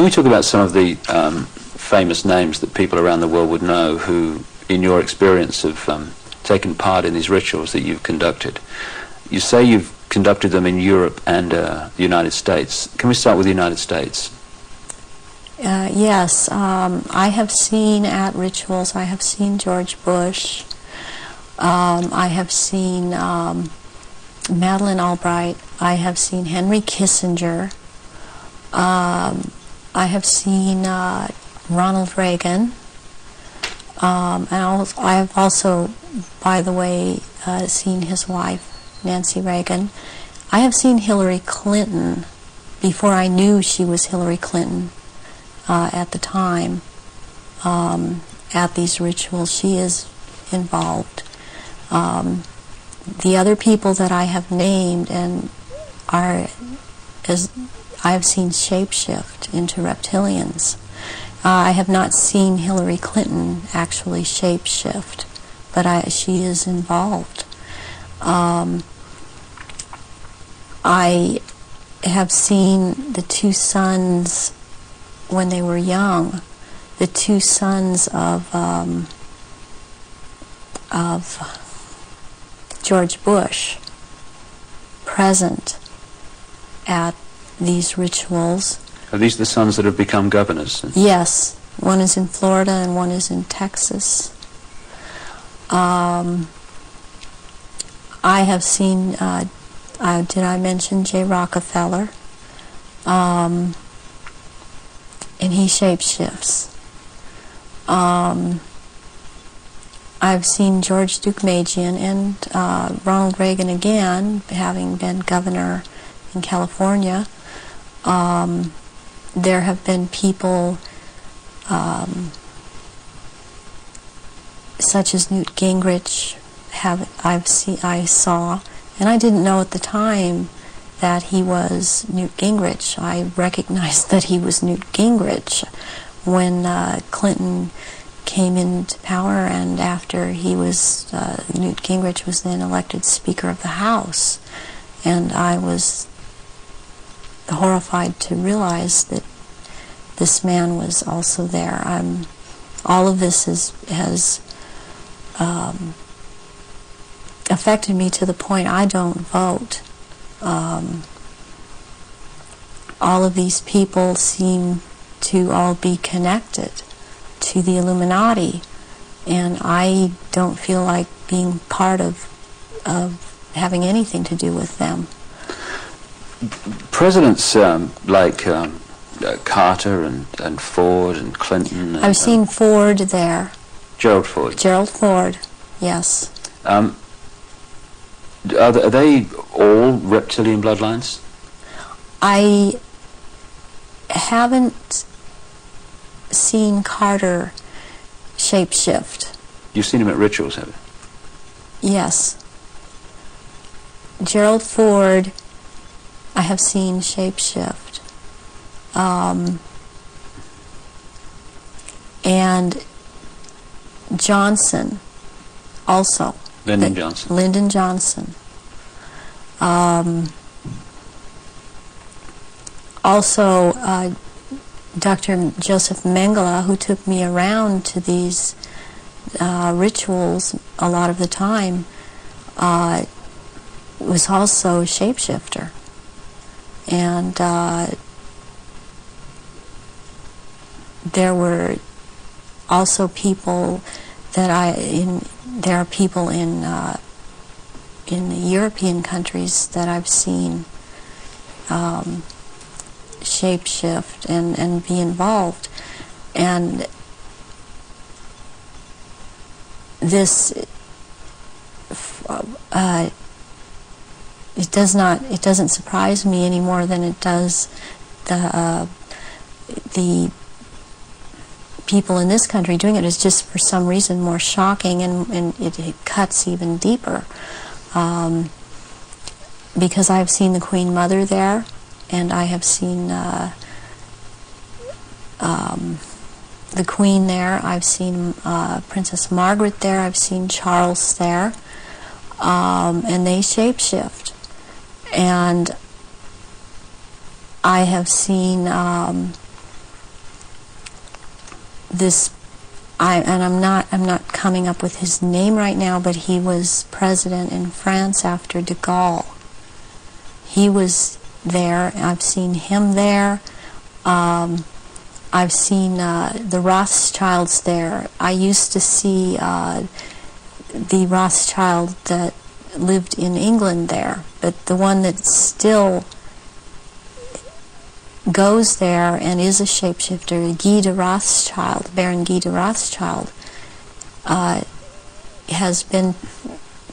Can we talk about some of the famous names that people around the world would know who, in your experience, have taken part in these rituals that you've conducted? You say you've conducted them in Europe and the United States. Can we start with the United States? Yes, I have seen at rituals, I have seen George Bush, I have seen Madeleine Albright, I have seen Henry Kissinger, I have seen Ronald Reagan, and I have also, by the way, seen his wife, Nancy Reagan. I have seen Hillary Clinton before I knew she was Hillary Clinton. At the time, at these rituals, she is involved. The other people that I have named and are, as I have seen shapeshift into reptilians. I have not seen Hillary Clinton actually shapeshift, but she is involved. I have seen the two sons when they were young, the two sons of George Bush present at these rituals. Are these the sons that have become governors? Yes. One is in Florida and one is in Texas. I have seen, did I mention J. Rockefeller? And he shapeshifts. I've seen George Deukmejian and Ronald Reagan again, having been governor in California. There have been people such as Newt Gingrich. I saw, and I didn't know at the time that he was Newt Gingrich. I recognized that he was Newt Gingrich when Clinton came into power, and after he was, Newt Gingrich was then elected Speaker of the House. And I was horrified to realize that this man was also there. All of this has affected me to the point I don't vote. All of these people seem to all be connected to the Illuminati, and I don't feel like being part of having anything to do with them. Presidents like Carter and Ford and Clinton. I've seen Ford there. Gerald Ford. Gerald Ford, yes. Are they all reptilian bloodlines? I haven't seen Carter shapeshift. You've seen him at rituals, have you? Yes. Gerald Ford, I have seen shapeshift. And Johnson, also. Lyndon Johnson. Lyndon Johnson. Also, Dr. Joseph Mengele, who took me around to these rituals a lot of the time, was also a shapeshifter. And there were also people that there are people in the European countries that I've seen shapeshift and be involved. And this it doesn't surprise me any more than it does the people in this country doing it. Is just for some reason more shocking, and it cuts even deeper, because I've seen the Queen Mother there, and I have seen the Queen there. I've seen Princess Margaret there. I've seen Charles there, and they shapeshift. And I have seen I'm not coming up with his name right now, but he was president in France after de Gaulle. He was there. I've seen him there. I've seen the Rothschilds there. I used to see the Rothschild that lived in England there, but the one that still goes there and is a shapeshifter, Guy de Rothschild, Baron Guy de Rothschild, has been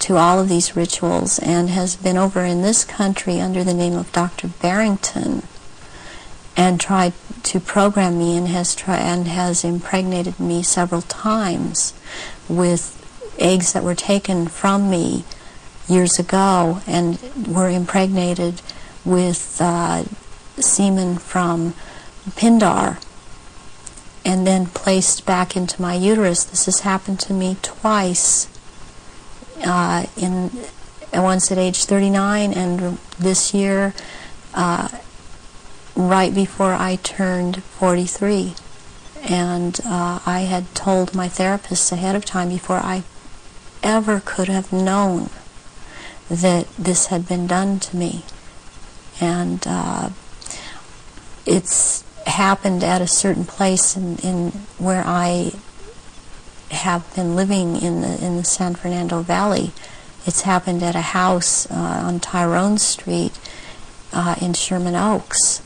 to all of these rituals and has been over in this country under the name of Dr. Barrington and tried to program me and has impregnated me several times with eggs that were taken from me years ago and were impregnated with semen from Pindar and then placed back into my uterus. This has happened to me twice, once at age 39 and this year right before I turned 43. And I had told my therapist ahead of time before I ever could have known that this had been done to me. And it's happened at a certain place in where I have been living in the San Fernando Valley. It's happened at a house on Tyrone Street in Sherman Oaks.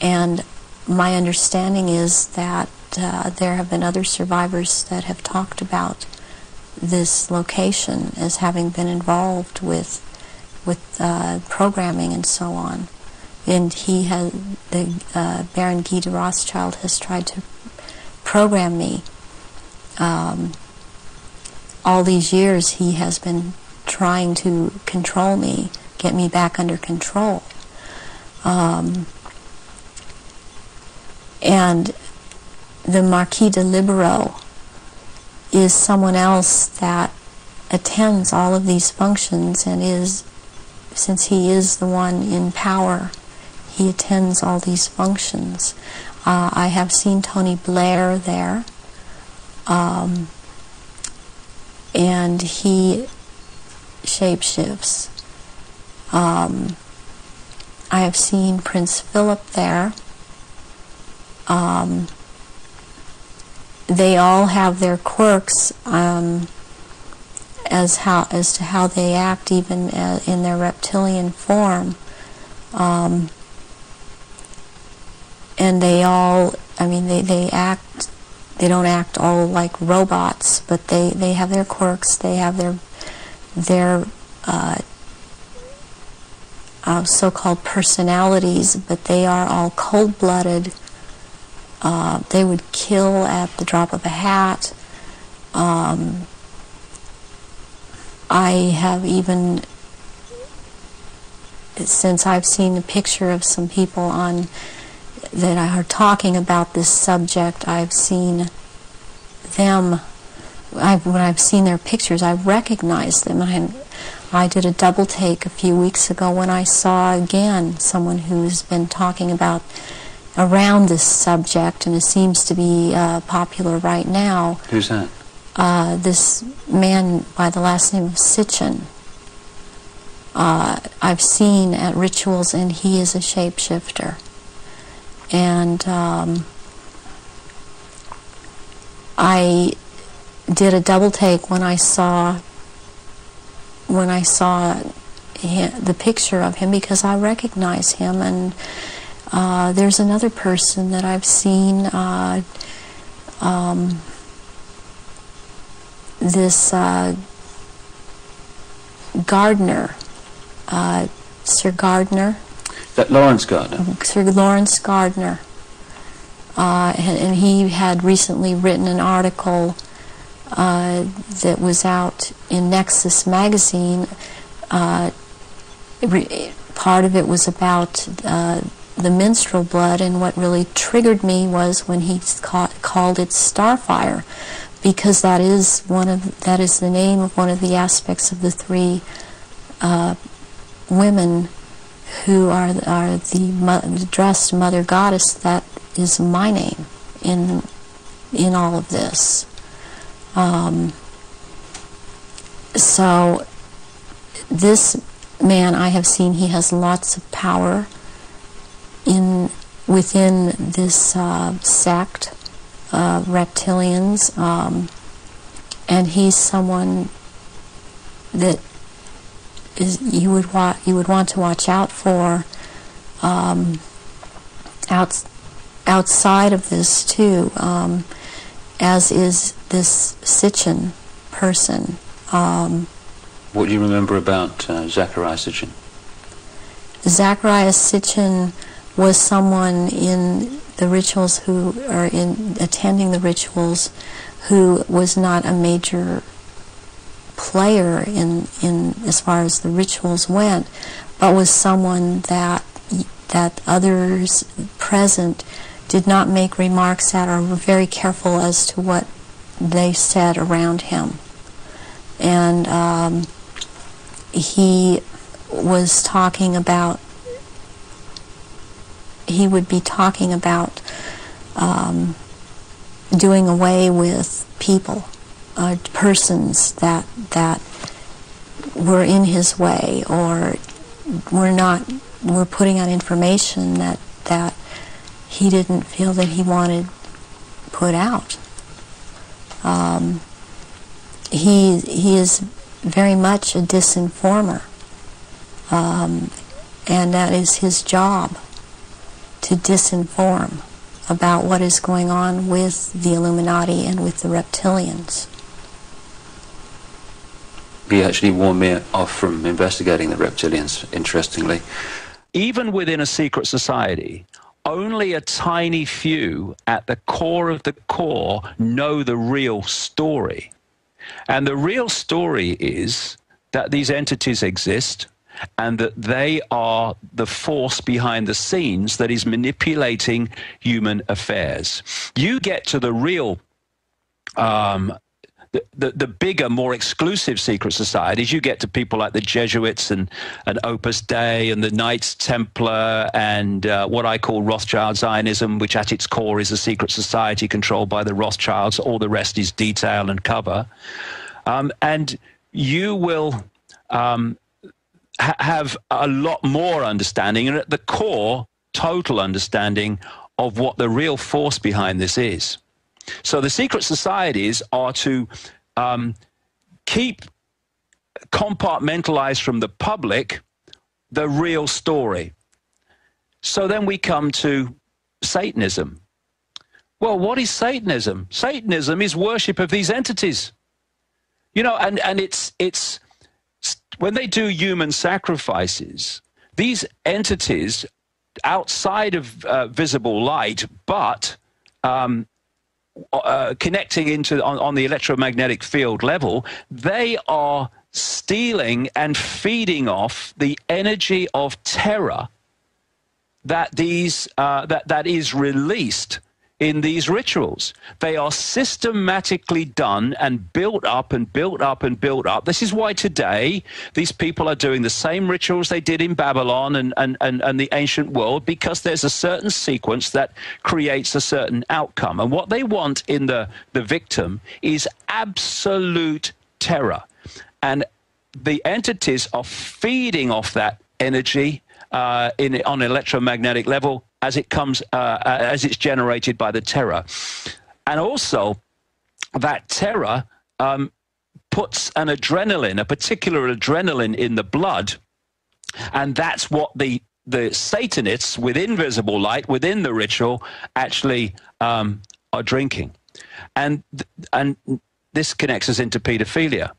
And my understanding is that there have been other survivors that have talked about this location as having been involved with programming and so on. And he has, Baron Guy de Rothschild has tried to program me. All these years he has been trying to control me, get me back under control. And the Marquis de Libero is someone else that attends all of these functions and is, since he is the one in power, he attends all these functions. I have seen Tony Blair there, and he shapeshifts. I have seen Prince Philip there. They all have their quirks as to how they act, even in their reptilian form. And they all, I mean, they act, they don't act all like robots, but they have their quirks, they have their so-called personalities, but they are all cold-blooded. They would kill at the drop of a hat. I have even, since I've seen a picture of some people that are talking about this subject, I've seen them, when I've seen their pictures, I've recognized them. I did a double take a few weeks ago when I saw again someone who's been talking about around this subject, and it seems to be popular right now. Who's that? This man by the last name of Sitchin. I've seen at rituals, and he is a shapeshifter. And I did a double take when I saw the picture of him, because I recognize him. And there's another person that I've seen, this Gardner, Sir Gardner. That Lawrence Gardner? Sir Lawrence Gardner. And he had recently written an article that was out in Nexus magazine. Part of it was about the menstrual blood, and what really triggered me was when he called it Starfire, because that is the name of one of the aspects of the three women who are the dressed mother goddess. That is my name in in all of this. So this man I have seen, he has lots of power within this sect of reptilians, and he's someone that you would want to watch out for outside of this too, as is this Sitchin person. What do you remember about Zachariah Sitchin? Zachariah Sitchin was someone in the rituals attending the rituals who was not a major player in as far as the rituals went, but was someone that others present did not make remarks at, or were very careful as to what they said around him. And he was talking about, he would be talking about doing away with people, persons that were in his way, or were putting out information that he didn't feel that he wanted put out. He is very much a disinformer, and that is his job, to disinform about what is going on with the Illuminati and with the reptilians. He actually warned me off from investigating the reptilians, interestingly. Even within a secret society, only a tiny few at the core of the core know the real story. And the real story is that these entities exist and that they are the force behind the scenes that is manipulating human affairs. You get to the real, the bigger, more exclusive secret societies, you get to people like the Jesuits and Opus Dei and the Knights Templar and what I call Rothschild Zionism, which at its core is a secret society controlled by the Rothschilds. All the rest is detail and cover. And you will have a lot more understanding, and at the core, total understanding of what the real force behind this is. So the secret societies are to keep compartmentalized from the public the real story. So then we come to Satanism. Well, what is Satanism? Satanism is worship of these entities. You know, and it's when they do human sacrifices, these entities outside of visible light, but connecting into on the electromagnetic field level, they are stealing and feeding off the energy of terror that that is released in these rituals. They are systematically done and built up and built up and built up. This is why today these people are doing the same rituals they did in Babylon and the ancient world, because there's a certain sequence that creates a certain outcome. And what they want in the victim is absolute terror. And the entities are feeding off that energy on an electromagnetic level as it comes, as it's generated by the terror. And also, that terror puts an adrenaline, a particular adrenaline in the blood, and that's what the Satanists within visible light, within the ritual, actually are drinking. And this connects us into pedophilia.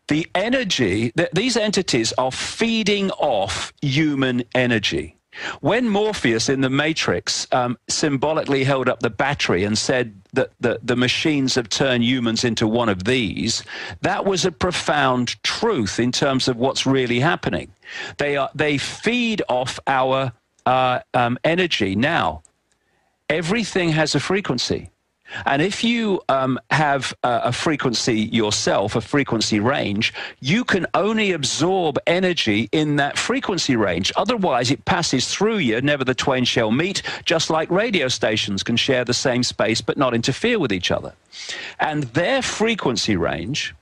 The energy, these entities are feeding off human energy. When Morpheus in the Matrix symbolically held up the battery and said that the machines have turned humans into one of these, that was a profound truth in terms of what's really happening. They feed off our energy. Now, everything has a frequency. And if you have a frequency yourself, a frequency range, you can only absorb energy in that frequency range. Otherwise, it passes through you. Never the twain shall meet, just like radio stations can share the same space but not interfere with each other. And their frequency range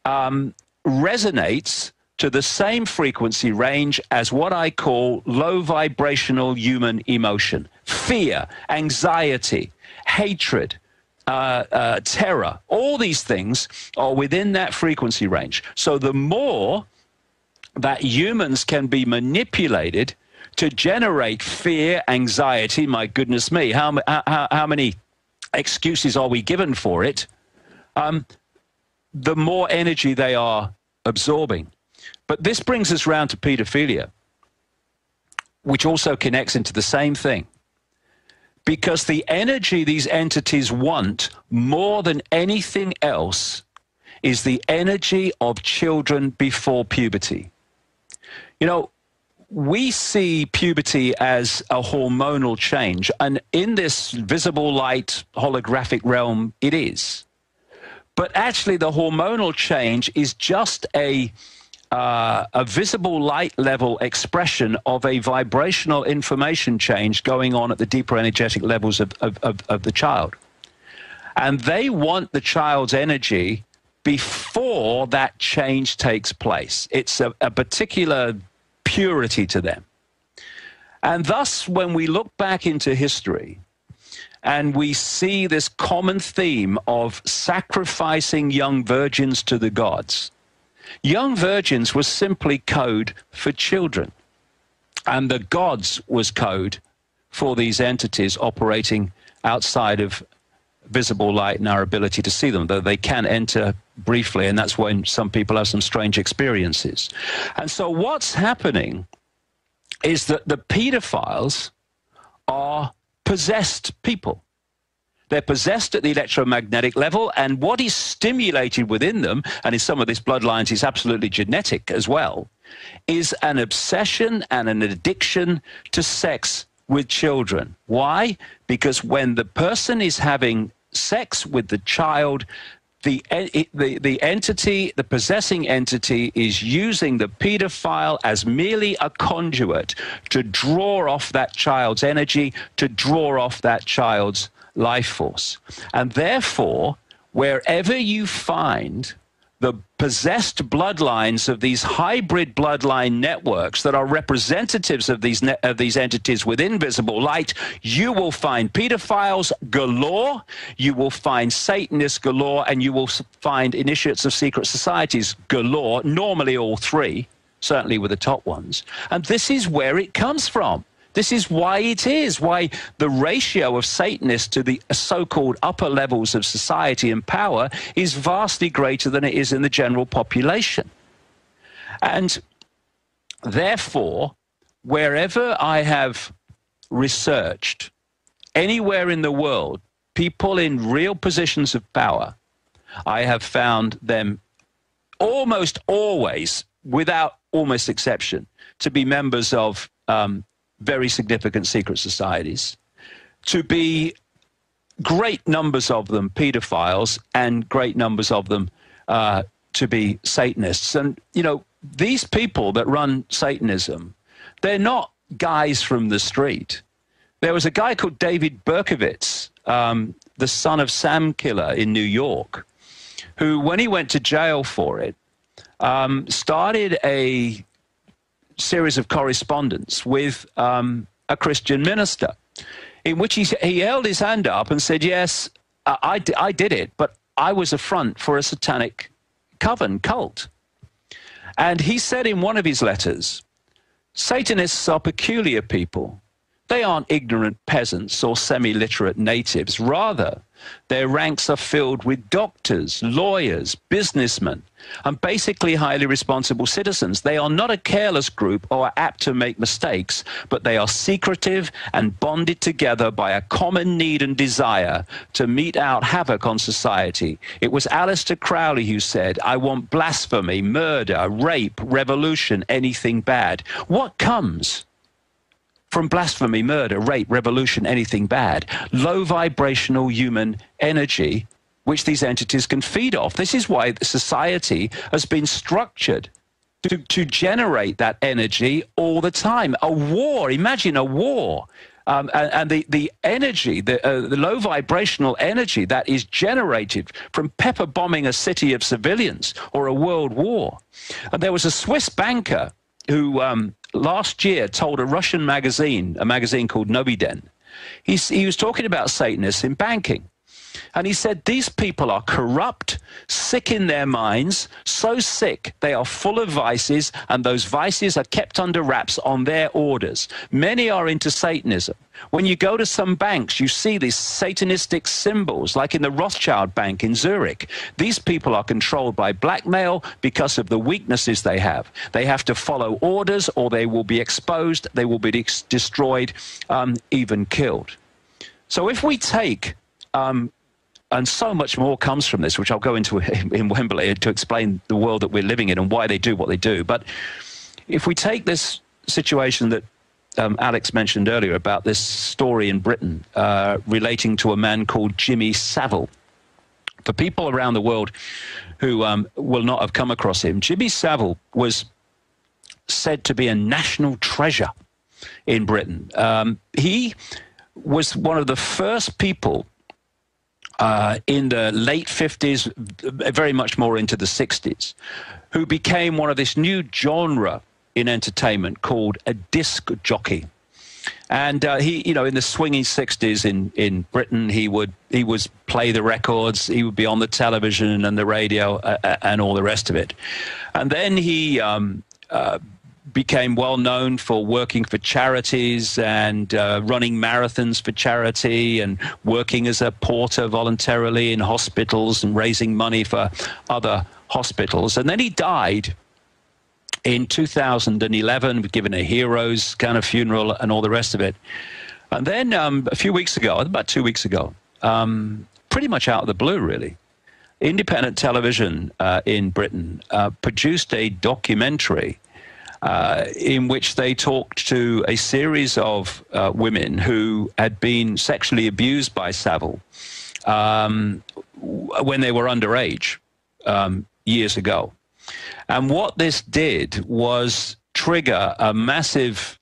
resonates to the same frequency range as what I call low vibrational human emotion. Fear, anxiety, hatred, terror, all these things are within that frequency range. So the more that humans can be manipulated to generate fear, anxiety, my goodness me, how many excuses are we given for it, the more energy they are absorbing. But this brings us round to pedophilia, which also connects into the same thing. Because the energy these entities want more than anything else is the energy of children before puberty. You know, we see puberty as a hormonal change, and in this visible light holographic realm, it is. But actually, the hormonal change is just a visible light level expression of a vibrational information change going on at the deeper energetic levels of the child. And they want the child's energy before that change takes place. It's a particular purity to them. And thus, when we look back into history and we see this common theme of sacrificing young virgins to the gods, young virgins was simply code for children, and the gods was code for these entities operating outside of visible light and our ability to see them, though they can enter briefly, and that's when some people have some strange experiences. And so what's happening is that the pedophiles are possessed people. They're possessed at the electromagnetic level, and what is stimulated within them, and in some of these bloodlines is absolutely genetic as well, is an obsession and an addiction to sex with children. Why? Because when the person is having sex with the child, the entity, the possessing entity, is using the pedophile as merely a conduit to draw off that child's energy, to draw off that child's life force. And therefore, wherever you find the possessed bloodlines of these hybrid bloodline networks that are representatives of these entities with invisible light, you will find pedophiles galore, you will find Satanists galore, and you will find initiates of secret societies galore, normally all three, certainly with the top ones. And this is where it comes from. This is why it is, why the ratio of Satanists to the so-called upper levels of society and power is vastly greater than it is in the general population. And therefore, wherever I have researched, anywhere in the world, people in real positions of power, I have found them almost always, without almost exception, to be members of very significant secret societies, to be great numbers of them pedophiles, and great numbers of them to be Satanists. And, you know, these people that run Satanism, they're not guys from the street. There was a guy called David Berkowitz, the son of Sam Killer in New York, who, when he went to jail for it, started a series of correspondence with a Christian minister, in which he held his hand up and said, yes, I did it, but I was a front for a satanic coven cult. And he said in one of his letters, Satanists are peculiar people. They aren't ignorant peasants or semi-literate natives. Rather, their ranks are filled with doctors, lawyers, businessmen, and basically highly responsible citizens. They are not a careless group or apt to make mistakes, but they are secretive and bonded together by a common need and desire to mete out havoc on society. It was Aleister Crowley who said, I want blasphemy, murder, rape, revolution, anything bad. What comes from blasphemy, murder, rape, revolution, anything bad. Low vibrational human energy, which these entities can feed off. This is why society has been structured to generate that energy all the time. A war, imagine a war. And the energy, the low vibrational energy that is generated from pepper bombing a city of civilians or a world war. And there was a Swiss banker who last year told a Russian magazine, a magazine called Noviden, he was talking about Satanists in banking. And he said, these people are corrupt, sick in their minds, so sick they are full of vices, and those vices are kept under wraps on their orders. Many are into Satanism. When you go to some banks, you see these satanistic symbols, like in the Rothschild Bank in Zurich. These people are controlled by blackmail because of the weaknesses they have. They have to follow orders, or they will be exposed, they will be destroyed, even killed. So if we take... and so much more comes from this, which I'll go into in Wembley to explain the world that we're living in and why they do what they do. But if we take this situation that Alex mentioned earlier about this story in Britain relating to a man called Jimmy Savile. For people around the world who will not have come across him, Jimmy Savile was said to be a national treasure in Britain. He was one of the first people in the late 50s, very much more into the 60s, who became one of this new genre in entertainment called a disc jockey. And he, you know, in the swinging 60s in Britain, he would play the records, he would be on the television and the radio and all the rest of it. And then he became well known for working for charities and running marathons for charity and working as a porter voluntarily in hospitals and raising money for other hospitals. And then he died in 2011, given a hero's kind of funeral and all the rest of it. And then a few weeks ago, about 2 weeks ago, pretty much out of the blue, really, independent television in Britain produced a documentary in which they talked to a series of women who had been sexually abused by Savile when they were underage years ago. And what this did was trigger a massive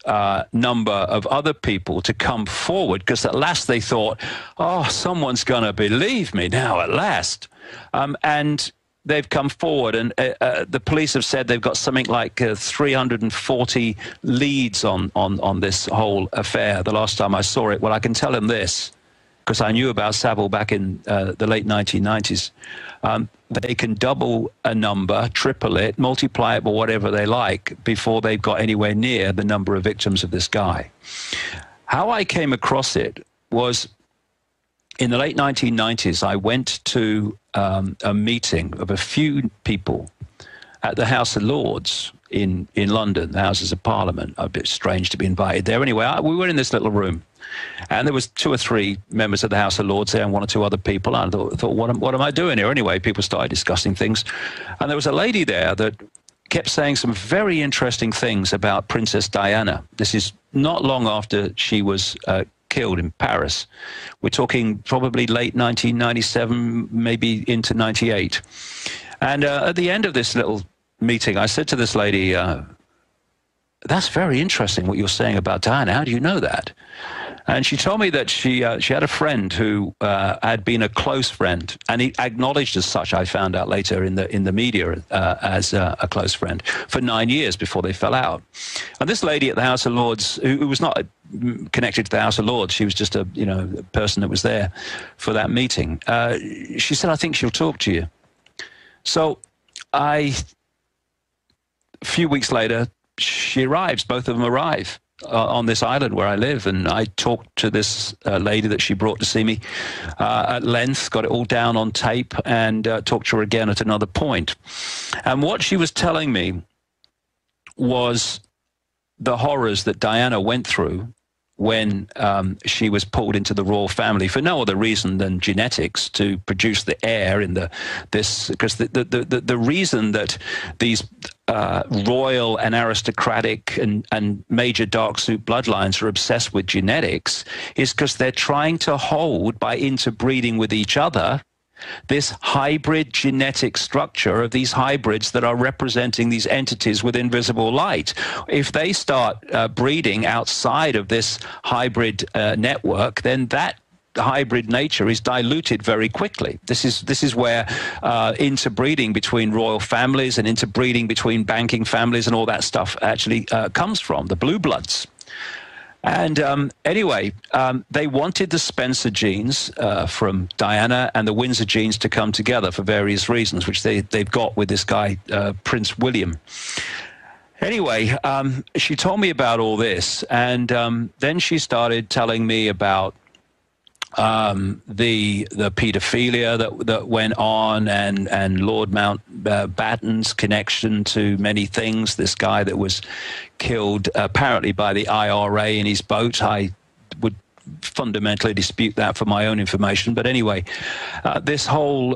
number of other people to come forward, because at last they thought, oh, someone's going to believe me now at last. And they've come forward, and the police have said they've got something like 340 leads on this whole affair the last time I saw it. Well, I can tell them this, because I knew about Savile back in the late 1990s. They can double a number, triple it, multiply it, or whatever they like, before they've got anywhere near the number of victims of this guy. How I came across it was in the late 1990s, I went to a meeting of a few people at the House of Lords in London, the Houses of Parliament. A bit strange to be invited there. Anyway, we were in this little room, and there was 2 or 3 members of the House of Lords there and 1 or 2 other people. And I thought, what am I doing here? Anyway, people started discussing things. And there was a lady there that kept saying some very interesting things about Princess Diana. This is not long after she was killed in Paris. We're talking probably late 1997, maybe into 98. And at the end of this little meeting, I said to this lady, that's very interesting what you're saying about Diana. How do you know that? And she told me that she had a friend who had been a close friend, and he acknowledged as such, I found out later in the media, as a close friend for 9 years before they fell out. And this lady at the House of Lords, who was not connected to the House of Lords, she was just a person that was there for that meeting. She said, I think she'll talk to you. So a few weeks later, she arrives, both of them arrive on this island where I live, and I talked to this lady that she brought to see me at length, got it all down on tape, and talked to her again at another point. And what she was telling me was the horrors that Diana went through when she was pulled into the royal family for no other reason than genetics, to produce the heir in because the reason that these royal and aristocratic and major dark suit bloodlines are obsessed with genetics is because they're trying to hold, by interbreeding with each other, this hybrid genetic structure of these hybrids that are representing these entities with invisible light. If they start breeding outside of this hybrid network, then that hybrid nature is diluted very quickly. This is where interbreeding between royal families and interbreeding between banking families and all that stuff actually comes from, the blue bloods. And anyway, they wanted the Spencer genes from Diana and the Windsor genes to come together for various reasons, which they've got with this guy, Prince William. Anyway, she told me about all this, and then she started telling me about the paedophilia that went on, and Lord Mountbatten's connection to many things. This guy that was killed apparently by the IRA in his boat. I would fundamentally dispute that for my own information. But anyway, this whole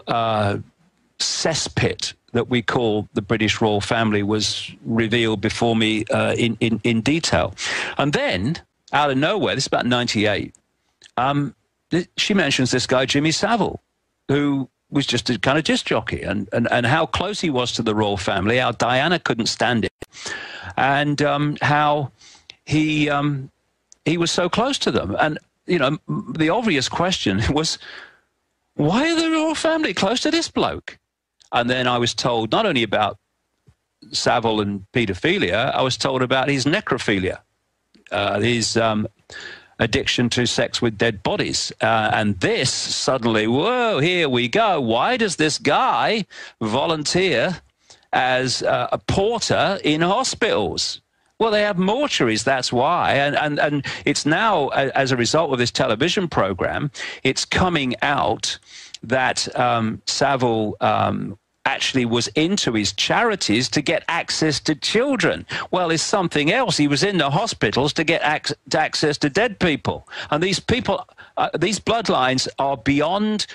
cesspit that we call the British royal family was revealed before me in detail. And then, out of nowhere, this is about 98, she mentions this guy, Jimmy Savile, who was just a kind of disc jockey, and how close he was to the royal family, how Diana couldn't stand it, and how he was so close to them. And, you know, the obvious question was, why are the royal family close to this bloke? And then I was told not only about Savile and paedophilia, I was told about his necrophilia, his addiction to sex with dead bodies. And this suddenly, whoa, here we go. Why does this guy volunteer as a porter in hospitals? Well, they have mortuaries, that's why. And it's now, as a result of this television program, it's coming out that Savile actually was into his charities to get access to children. Well, it's something else. He was in the hospitals to get access to dead people. And these people, these bloodlines are beyond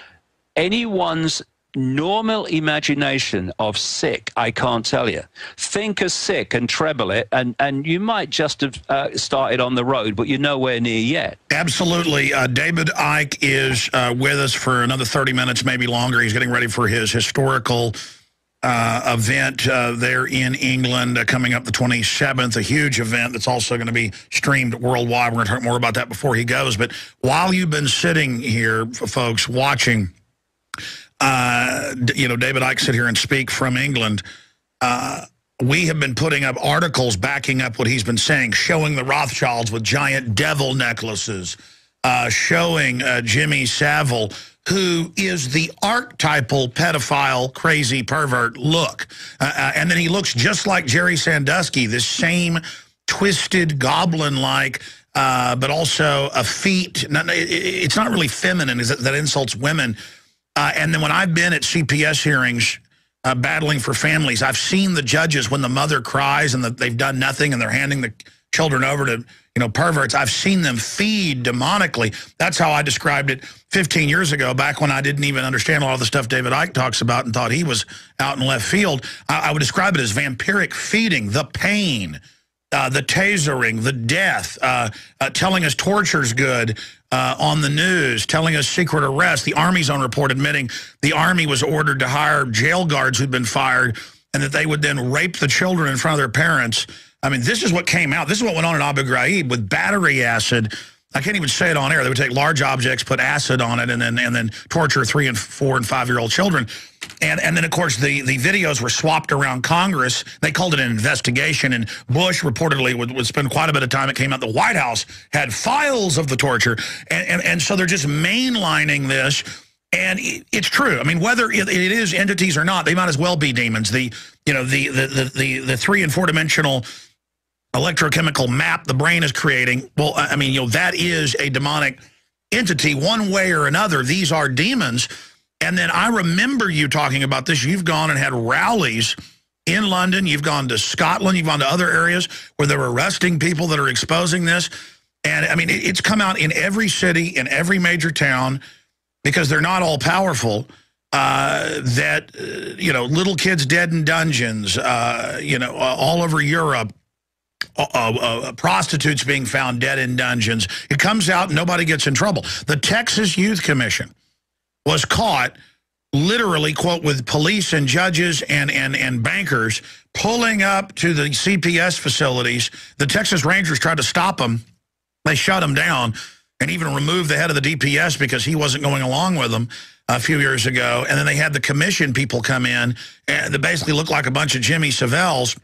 anyone's normal imagination of sick, I can't tell you. Think of sick and treble it, and you might just have started on the road, but you're nowhere near yet. Absolutely. David Icke is with us for another 30 minutes, maybe longer. He's getting ready for his historical event there in England coming up the 27th, a huge event that's also going to be streamed worldwide. We're going to talk more about that before he goes. But while you've been sitting here, folks, watching, you know, David Icke sit here and speak from England. We have been putting up articles backing up what he's been saying, showing the Rothschilds with giant devil necklaces, showing Jimmy Savile, who is the archetypal pedophile, crazy pervert look. And then he looks just like Jerry Sandusky, this same twisted, goblin-like, but also a feat. It's not really feminine, that insults women. And then when I've been at CPS hearings battling for families, I've seen the judges when the mother cries and they've done nothing and they're handing the children over to, you know, perverts. I've seen them feed demonically. That's how I described it 15 years ago, back when I didn't even understand a lot of the stuff David Icke talks about and thought he was out in left field. I would describe it as vampiric feeding, the pain, the tasering, the death, telling us torture's good, on the news, telling us secret arrest. The Army's own report admitting the Army was ordered to hire jail guards who'd been fired and that they would then rape the children in front of their parents. I mean, this is what came out. This is what went on in Abu Ghraib with battery acid. I can't even say it on air. They would take large objects, put acid on it, and then torture 3 and 4 and 5-year-old children. And then, of course, the videos were swapped around Congress. They called it an investigation, and Bush reportedly would spend quite a bit of time. It came out the White House had files of the torture. And so they're just mainlining this. And it's true. I mean, whether it is entities or not, they might as well be demons. The 3- and 4-dimensional electrochemical map the brain is creating, well, I mean, you know, that is a demonic entity one way or another. These are demons. And then I remember you talking about this. You've gone and had rallies in London. You've gone to Scotland. You've gone to other areas where they're arresting people that are exposing this. And, I mean, it's come out in every city, in every major town, because they're not all powerful, that, you know, little kids dead in dungeons, you know, all over Europe, prostitutes being found dead in dungeons. It comes out and nobody gets in trouble. The Texas Youth Commission was caught literally, quote, with police and judges and bankers pulling up to the CPS facilities. The Texas Rangers tried to stop them. They shut them down and even removed the head of the DPS because he wasn't going along with them a few years ago. And then they had the commission people come in and they basically looked like a bunch of Jimmy Saviles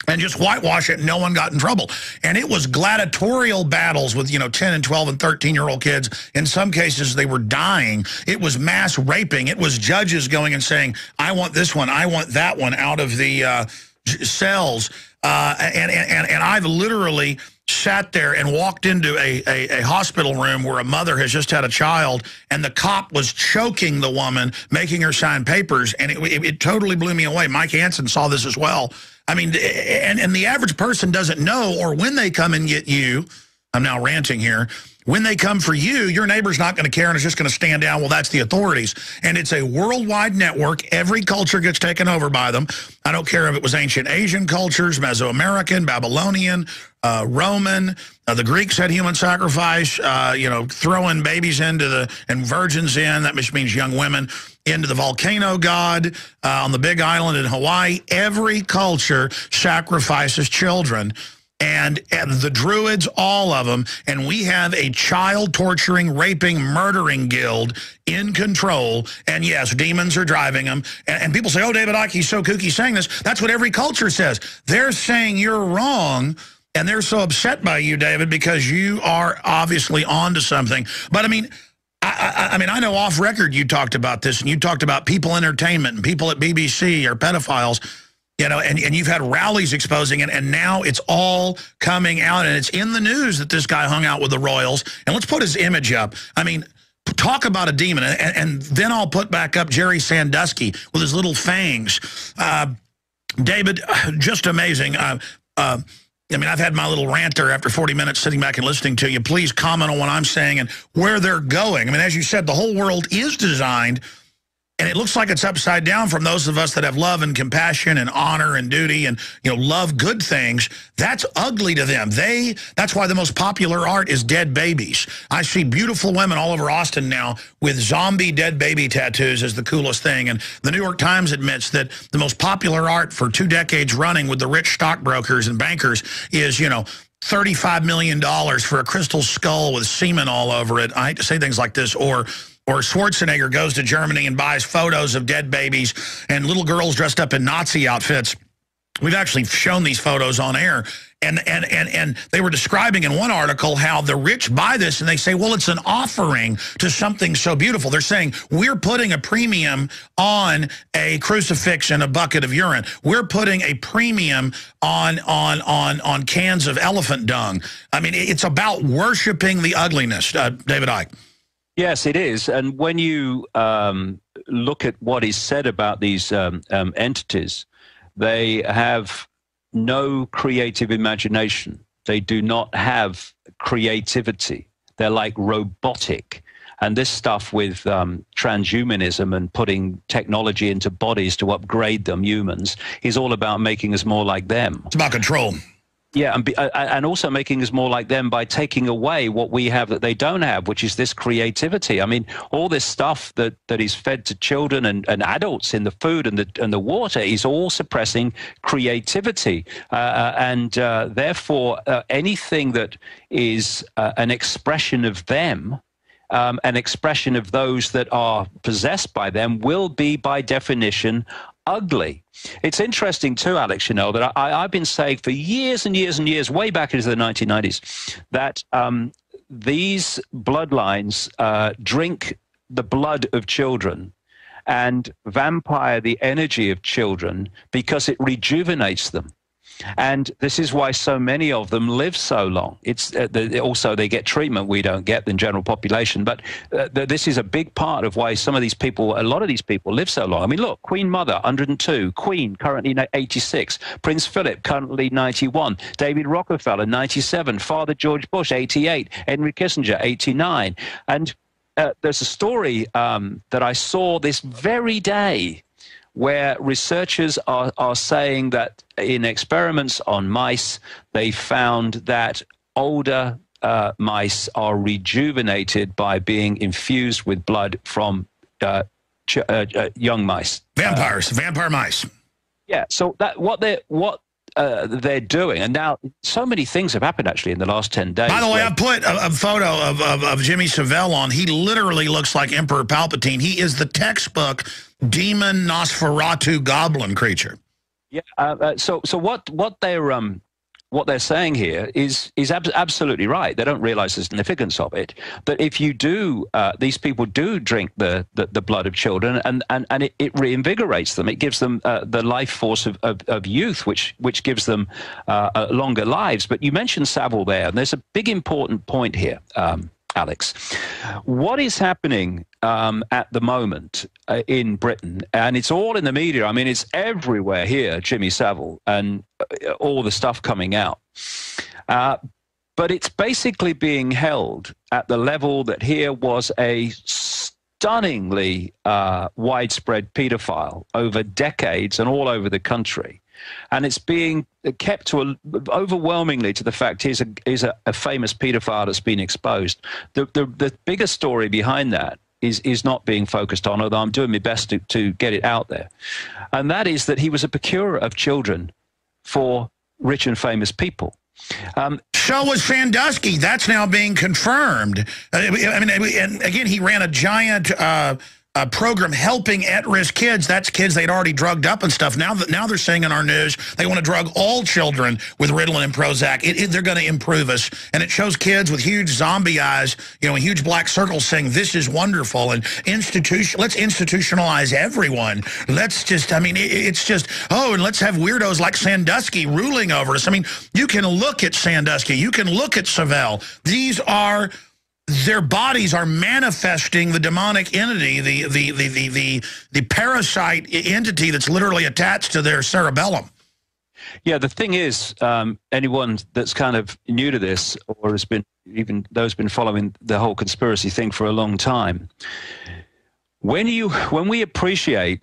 and just whitewash it, and no one got in trouble. And it was gladiatorial battles with, you know, 10 and 12 and 13-year-old kids. In some cases, they were dying. It was mass raping. It was judges going and saying, I want this one, I want that one out of the cells. And I've literally sat there and walked into a hospital room where a mother has just had a child, and the cop was choking the woman, making her sign papers, and it totally blew me away. Mike Hansen saw this as well. I mean, and the average person doesn't know, or when they come and get you, I'm now ranting here, when they come for you, your neighbor's not going to care and is just going to stand down, well, that's the authorities. And it's a worldwide network. Every culture gets taken over by them. I don't care if it was ancient Asian cultures, Mesoamerican, Babylonian, Roman. The Greeks had human sacrifice, you know, throwing babies into and virgins in, that means young women, into the volcano god on the Big Island in Hawaii. Every culture sacrifices children. And the Druids, all of them, and we have a child torturing, raping, murdering guild in control. And yes, demons are driving them. And people say, oh, David Icke, he's so kooky saying this. That's what every culture says. They're saying you're wrong, and they're so upset by you, David, because you are obviously onto something. But I mean, I know off record you talked about this, and you talked about People Entertainment and people at BBC are pedophiles. You know, and you've had rallies exposing it, and now it's all coming out, and it's in the news that this guy hung out with the royals. And let's put his image up. I mean, talk about a demon. And then I'll put back up Jerry Sandusky with his little fangs. David, just amazing. I mean, I've had my little rant there after 40 minutes sitting back and listening to you. Please comment on what I'm saying and where they're going. I mean, as you said, the whole world is designed, and it looks like it's upside down from those of us that have love and compassion and honor and duty and, you know, love good things. That's ugly to them. That's why the most popular art is dead babies. I see beautiful women all over Austin now with zombie dead baby tattoos as the coolest thing. And the New York Times admits that the most popular art for 2 decades running with the rich stockbrokers and bankers is, you know, $35 million for a crystal skull with semen all over it. I hate to say things like this. Or Schwarzenegger goes to Germany and buys photos of dead babies and little girls dressed up in Nazi outfits. We've actually shown these photos on air. And they were describing in one article how the rich buy this, and they say, well, it's an offering to something so beautiful. They're saying, we're putting a premium on a crucifix and a bucket of urine. We're putting a premium on cans of elephant dung. I mean, it's about worshiping the ugliness, David Icke. Yes, it is. And when you look at what is said about these entities, they have no creative imagination. They do not have creativity. They're like robotic. And this stuff with transhumanism and putting technology into bodies to upgrade them, humans, is all about making us more like them. It's about control. Yeah, and also making us more like them by taking away what we have that they don't have, which is this creativity. I mean, all this stuff that is fed to children and adults in the food and the water is all suppressing creativity. Therefore, anything that is an expression of them, an expression of those that are possessed by them, will be, by definition, ugly. It's interesting too, Alex, you know, that I've been saying for years and years and years, way back into the 1990s, that these bloodlines drink the blood of children and vampire the energy of children because it rejuvenates them. And this is why so many of them live so long. It's also they get treatment we don't get the general population. But this is a big part of why some of these people, a lot of these people, live so long. I mean, look, Queen Mother, 102, Queen, currently 86, Prince Philip, currently 91, David Rockefeller, 97, Father George Bush, 88, Henry Kissinger, 89. And there's a story that I saw this very day where researchers are saying that in experiments on mice, they found that older mice are rejuvenated by being infused with blood from young mice. Vampires, vampire mice. Yeah, so that what they're doing, and now so many things have happened actually in the last 10 days. By the way, I put a photo of Jimmy Savile on. He literally looks like Emperor Palpatine. He is the textbook demon Nosferatu goblin creature. Yeah. So what they're saying here is absolutely right. They don't realize the significance of it. But if you do, these people do drink the blood of children, and it reinvigorates them. It gives them the life force of youth, which gives them longer lives. But you mentioned Savile there, and there's a big important point here, Alex. What is happening at the moment in Britain, and it's all in the media. I mean, it's everywhere here, Jimmy Savile, and all the stuff coming out. But it's basically being held at the level that here was a stunningly widespread paedophile over decades and all over the country. And it's being kept to overwhelmingly to the fact he's a famous paedophile that's been exposed. The bigger story behind that is not being focused on, although I'm doing my best to get it out there. And that is that he was a procurer of children for rich and famous people. So was Sandusky. That's now being confirmed. I mean, and again, he ran a giant program helping at-risk kids. That's kids they'd already drugged up and stuff. Now they're saying in our news they want to drug all children with Ritalin and Prozac. They're going to improve us. And it shows kids with huge zombie eyes, you know, and huge black circles saying, this is wonderful. And let's institutionalize everyone. Let's just, I mean, it's just, oh, and let's have weirdos like Sandusky ruling over us. I mean, you can look at Sandusky. You can look at Savile. These are... their bodies are manifesting the demonic entity, the parasite entity that's literally attached to their cerebellum. Yeah, the thing is, anyone that's kind of new to this, or has been, even those been following the whole conspiracy thing for a long time, when we appreciate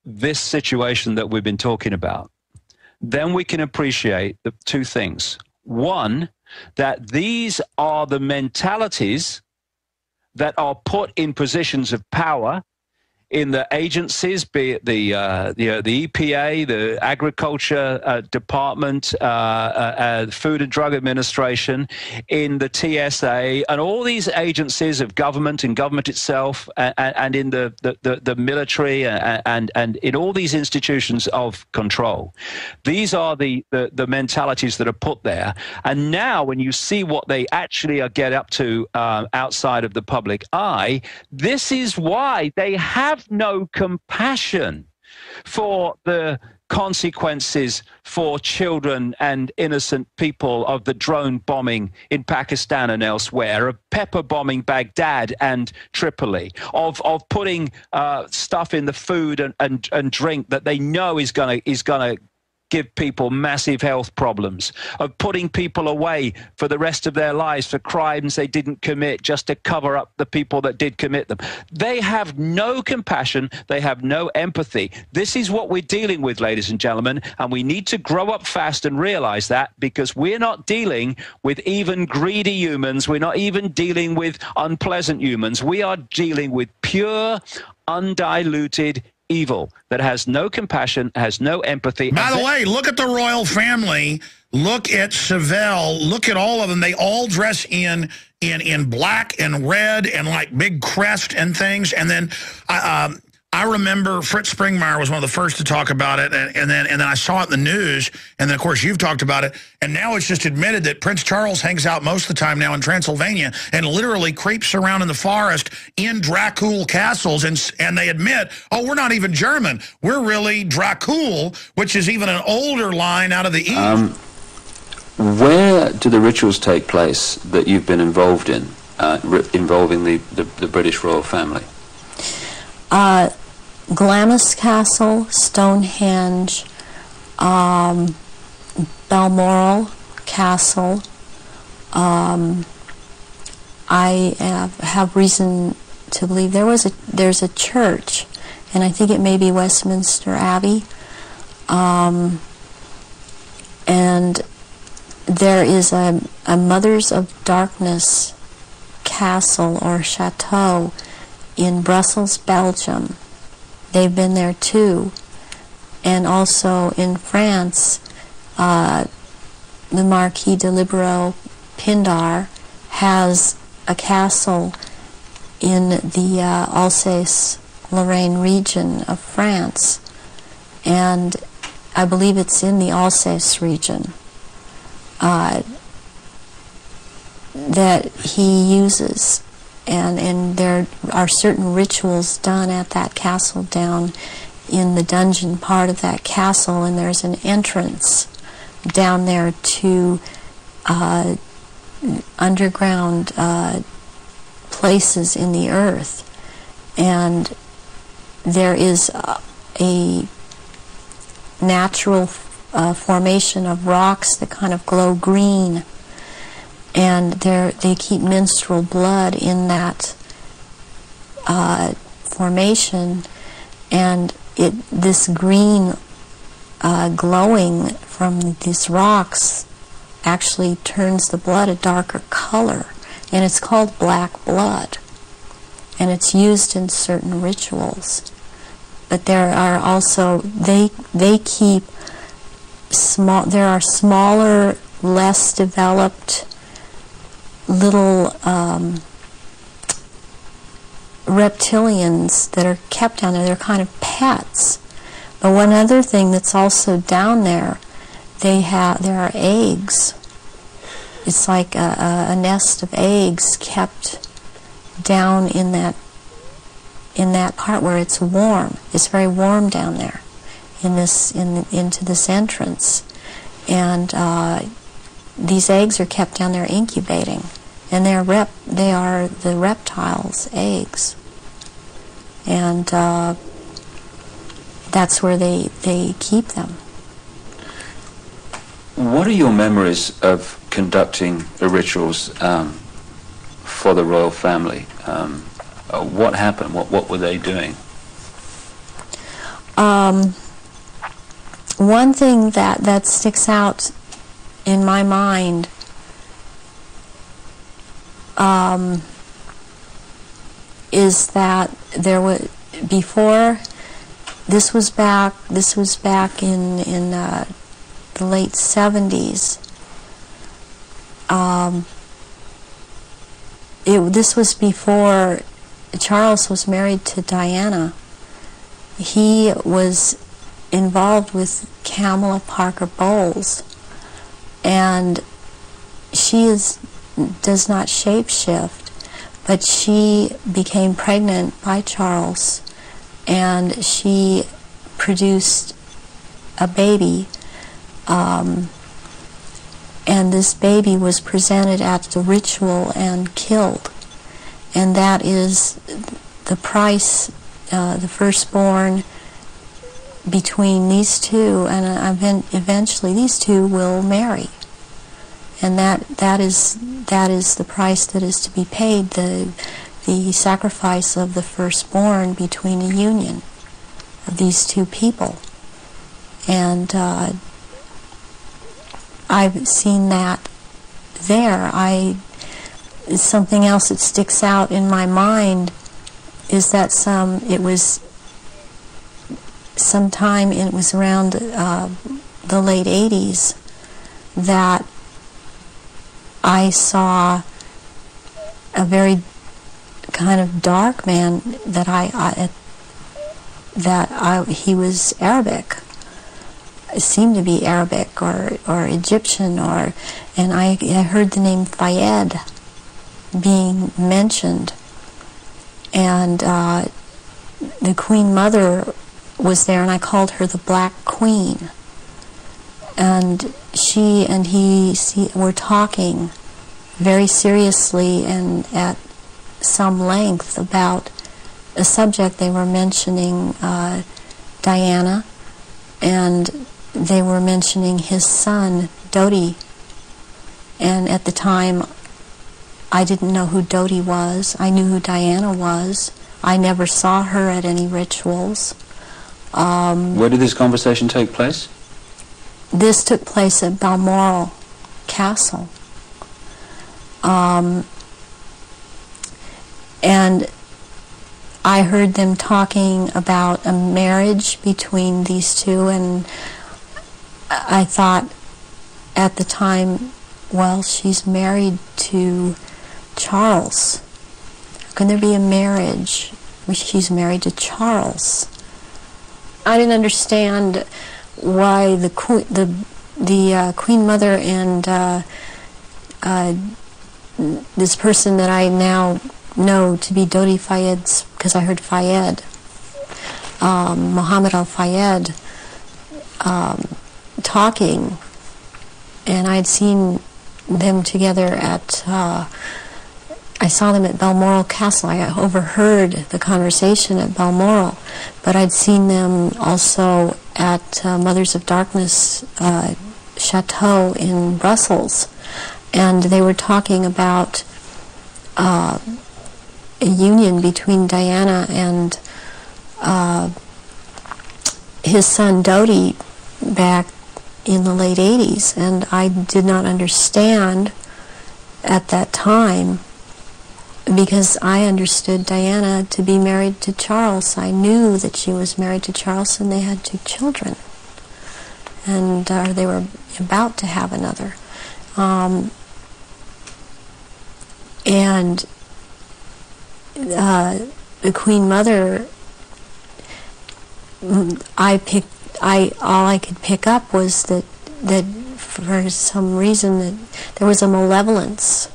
this situation that we've been talking about, then we can appreciate the two things. One, that these are the mentalities that are put in positions of power in the agencies, be it the EPA, the Agriculture Department, Food and Drug Administration, in the TSA, and all these agencies of government and government itself, and in the military, and in all these institutions of control. These are the mentalities that are put there. And now when you see what they actually get up to outside of the public eye, this is why they have no compassion for the consequences for children and innocent people of the drone bombing in Pakistan and elsewhere, of pepper bombing Baghdad and Tripoli, of putting stuff in the food and drink that they know is gonna give people massive health problems, of putting people away for the rest of their lives for crimes they didn't commit just to cover up the people that did commit them. They have no compassion. They have no empathy. This is what we're dealing with, ladies and gentlemen, and we need to grow up fast and realize that, because we're not dealing with even greedy humans. We're not even dealing with unpleasant humans. We are dealing with pure, undiluted evil that has no compassion, has no empathy. By the way, look at the royal family. Look at Savile. Look at all of them. They all dress in black and red and like big crest and things. And then I I remember Fritz Springmeier was one of the first to talk about it, and then I saw it in the news, and then of course you've talked about it, and now it's just admitted that Prince Charles hangs out most of the time now in Transylvania and literally creeps around in the forest in Dracul castles, and they admit, oh, we're not even German, we're really Dracul, which is even an older line out of the East. Where do the rituals take place that you've been involved in, involving the British royal family? Glamis Castle, Stonehenge, Balmoral Castle. I have reason to believe there's a church, and I think it may be Westminster Abbey, and there is a Mothers of Darkness castle or chateau in Brussels, Belgium. They've been there too. And also in France, the Marquis de Libero Pindar has a castle in the Alsace-Lorraine region of France. And I believe it's in the Alsace region that he uses. And there are certain rituals done at that castle down in the dungeon part of that castle, and there's an entrance down there to underground places in the earth. And there is a natural formation of rocks that kind of glow green, and they keep menstrual blood in that formation, and this green glowing from these rocks actually turns the blood a darker color, and it's called black blood, and it's used in certain rituals. But there are also, they keep small, there are smaller, less developed little reptilians that are kept down there. They're kind of pets. But one other thing that's also down there, there are eggs. It's like a nest of eggs kept down in that part where it's warm. It's very warm down there into this entrance, and these eggs are kept down there incubating, and they are the reptiles' eggs, and that's where they keep them. What are your memories of conducting the rituals for the royal family? What happened? What were they doing? One thing that sticks out in my mind is that there was, before, this was back in the late 70s. This was before Charles was married to Diana. He was involved with Camilla Parker Bowles, and she does not shapeshift, but she became pregnant by Charles, and she produced a baby, and this baby was presented at the ritual and killed, and that is the price, the firstborn between these two, and eventually these two will marry, and that is the price that is to be paid, the sacrifice of the firstborn between a union of these two people. And I've seen that there. Something else that sticks out in my mind is that it was around the late 80s that I saw a very kind of dark man that that he was Arabic. It seemed to be Arabic or Egyptian, and I heard the name Fayed being mentioned, and the Queen Mother was there, and I called her the Black Queen, and she and he were talking very seriously and at some length about a subject. They were mentioning Diana, and they were mentioning his son, Dodi. And at the time, I didn't know who Dodi was. I knew who Diana was. I never saw her at any rituals. Where did this conversation take place? This took place at Balmoral Castle. And I heard them talking about a marriage between these two, and I thought at the time, well, she's married to Charles. How can there be a marriage? She's married to Charles. I didn't understand why the Queen Mother and this person that I now know to be Dodi Fayed's, because I heard Fayed, Muhammad al-Fayed, talking, and I'd seen them together at, I saw them at Balmoral Castle. I overheard the conversation at Balmoral, but I'd seen them also at Mothers of Darkness Chateau in Brussels, and they were talking about a union between Diana and his son Dodi back in the late 80s, and I did not understand at that time, because I understood Diana to be married to Charles. I knew that she was married to Charles, and they had 2 children, and they were about to have another. And the Queen Mother, all I could pick up was that for some reason that there was a malevolence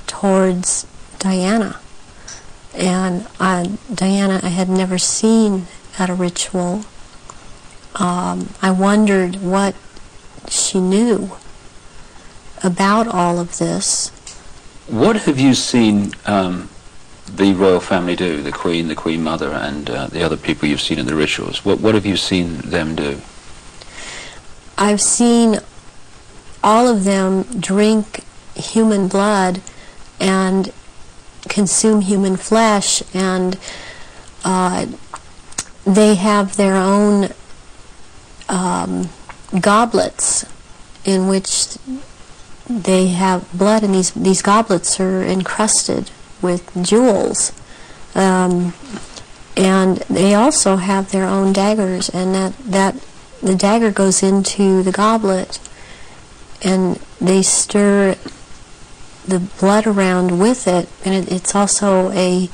towards Diana, and Diana I had never seen at a ritual. I wondered what she knew about all of this. What have you seen the royal family do, the Queen Mother, and the other people you've seen in the rituals? What have you seen them do? I've seen all of them drink human blood and consume human flesh, and they have their own goblets in which they have blood, and these goblets are encrusted with jewels, and they also have their own daggers, and that the dagger goes into the goblet, and they stir the blood around with it, and it's also a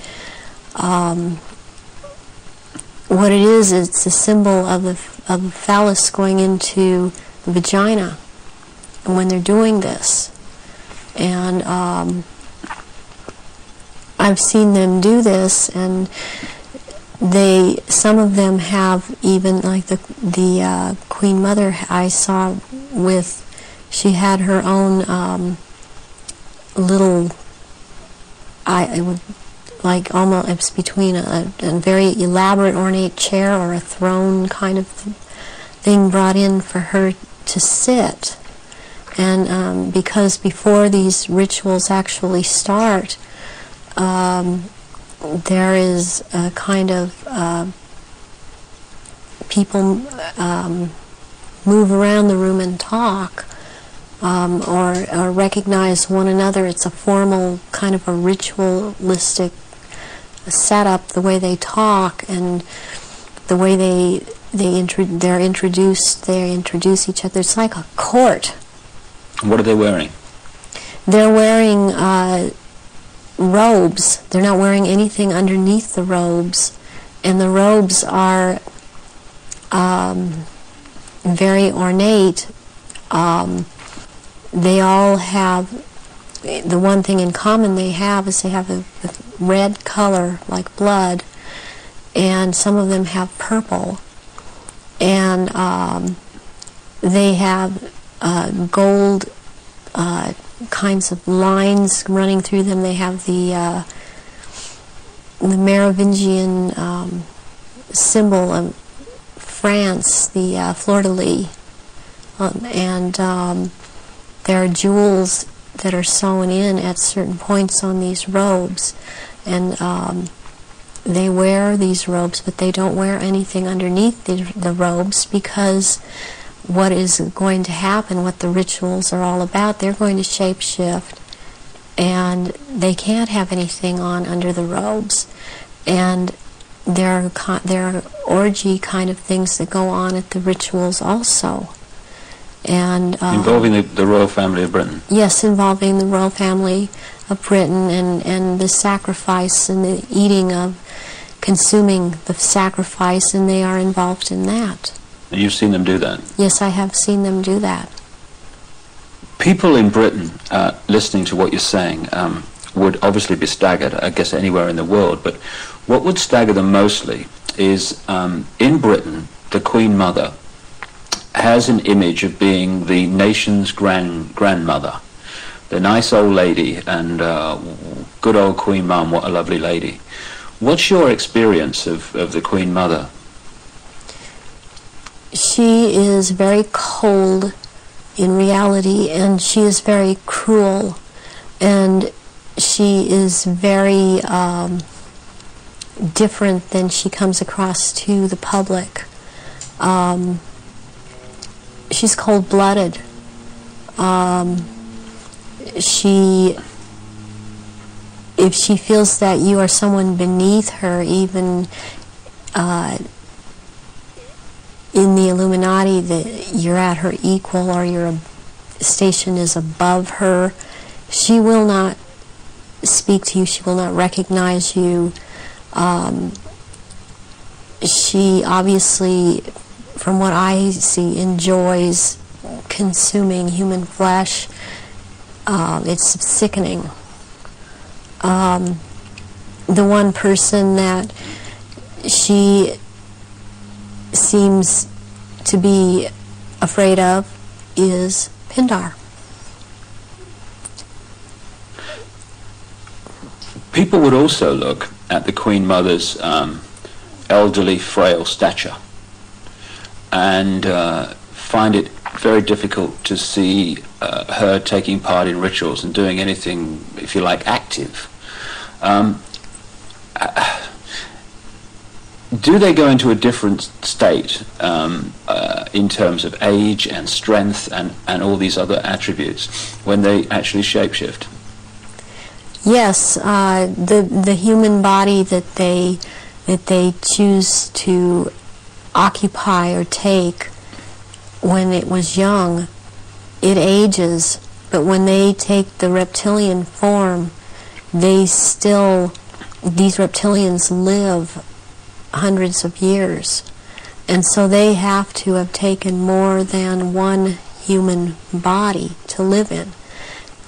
what it is, it's a symbol of the phallus going into the vagina, and when they're doing this, and I've seen them do this, and some of them have even, like the Queen Mother I saw with, she had her own little, it would, like almost, it's between a very elaborate ornate chair or a throne kind of thing brought in for her to sit. And because before these rituals actually start, there is a kind of people move around the room and talk, or recognize one another. It's a formal kind of a ritualistic setup, the way they talk and the way they introduce each other. It's like a court. What are they wearing? They're wearing robes. They're not wearing anything underneath the robes, And the robes are very ornate. They all have, the one thing in common they have is they have a red color like blood, and some of them have purple, and they have gold kinds of lines running through them. They have the Merovingian symbol of France, the fleur-de-lis, and there are jewels that are sewn in at certain points on these robes, and they wear these robes, but they don't wear anything underneath the robes, because what is going to happen, what the rituals are all about, they're going to shape-shift, and they can't have anything on under the robes. And there are orgy kind of things that go on at the rituals also. And involving the royal family of Britain? Yes, involving the royal family of Britain, and the sacrifice and the eating of, consuming the sacrifice, and they are involved in that. And you've seen them do that? Yes, I have seen them do that. People in Britain, listening to what you're saying, would obviously be staggered, I guess anywhere in the world, but what would stagger them mostly is, in Britain, the Queen Mother has an image of being the nation's grandmother. The nice old lady, and good old Queen Mum, what a lovely lady. What's your experience of the Queen Mother? She is very cold in reality, and she is very cruel, and she is very different than she comes across to the public. She's cold-blooded. If she feels that you are someone beneath her, even in the Illuminati, that you're at her equal or your station is above her, she will not speak to you, she will not recognize you. She obviously, from what I see, enjoys consuming human flesh. It's sickening. The one person that she seems to be afraid of is Pindar. People would also look at the Queen Mother's elderly, frail stature and find it very difficult to see her taking part in rituals and doing anything, if you like, active. Do they go into a different state in terms of age and strength and all these other attributes when they actually shapeshift? Yes, the human body that they choose to occupy or take when it was young, it ages, but when they take the reptilian form, these reptilians live hundreds of years, and so they have to have taken more than one human body to live in.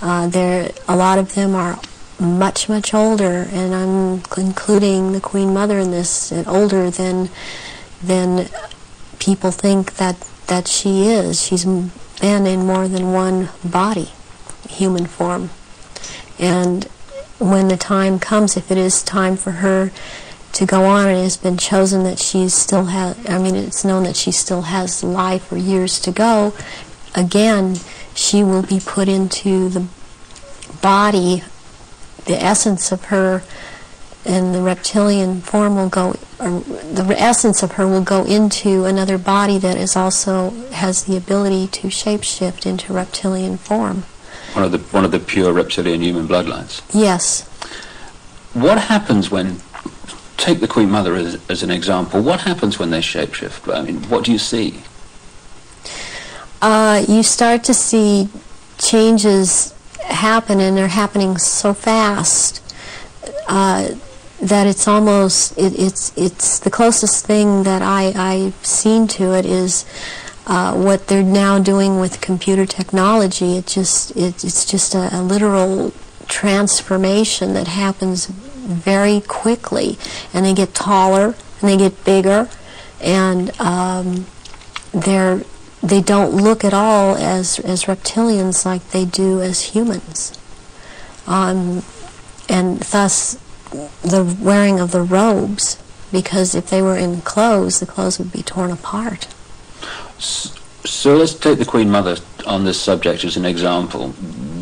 A lot of them are much, much older, and I'm including the Queen Mother in this, older than people think that she is. She's been in more than one body, human form. And when the time comes, if it is time for her to go on, it has been chosen that she still has, it's known that she still has life or years to go, again, she will be put into the body, the essence of her, and the reptilian form will go, or the essence of her will go into another body that is also has the ability to shapeshift into reptilian form. One of the pure reptilian human bloodlines. Yes. What happens when, take the Queen Mother as an example, what happens when they shapeshift? I mean, what do you see? You start to see changes happen, and they're happening so fast. that it's almost, it's the closest thing that I've seen to it is what they're now doing with computer technology. It's just a literal transformation that happens very quickly, and they get taller and they get bigger, and they don't look at all as reptilians like they do as humans, and thus the wearing of the robes, because if they were in clothes, the clothes would be torn apart. So let's take the Queen Mother on this subject as an example.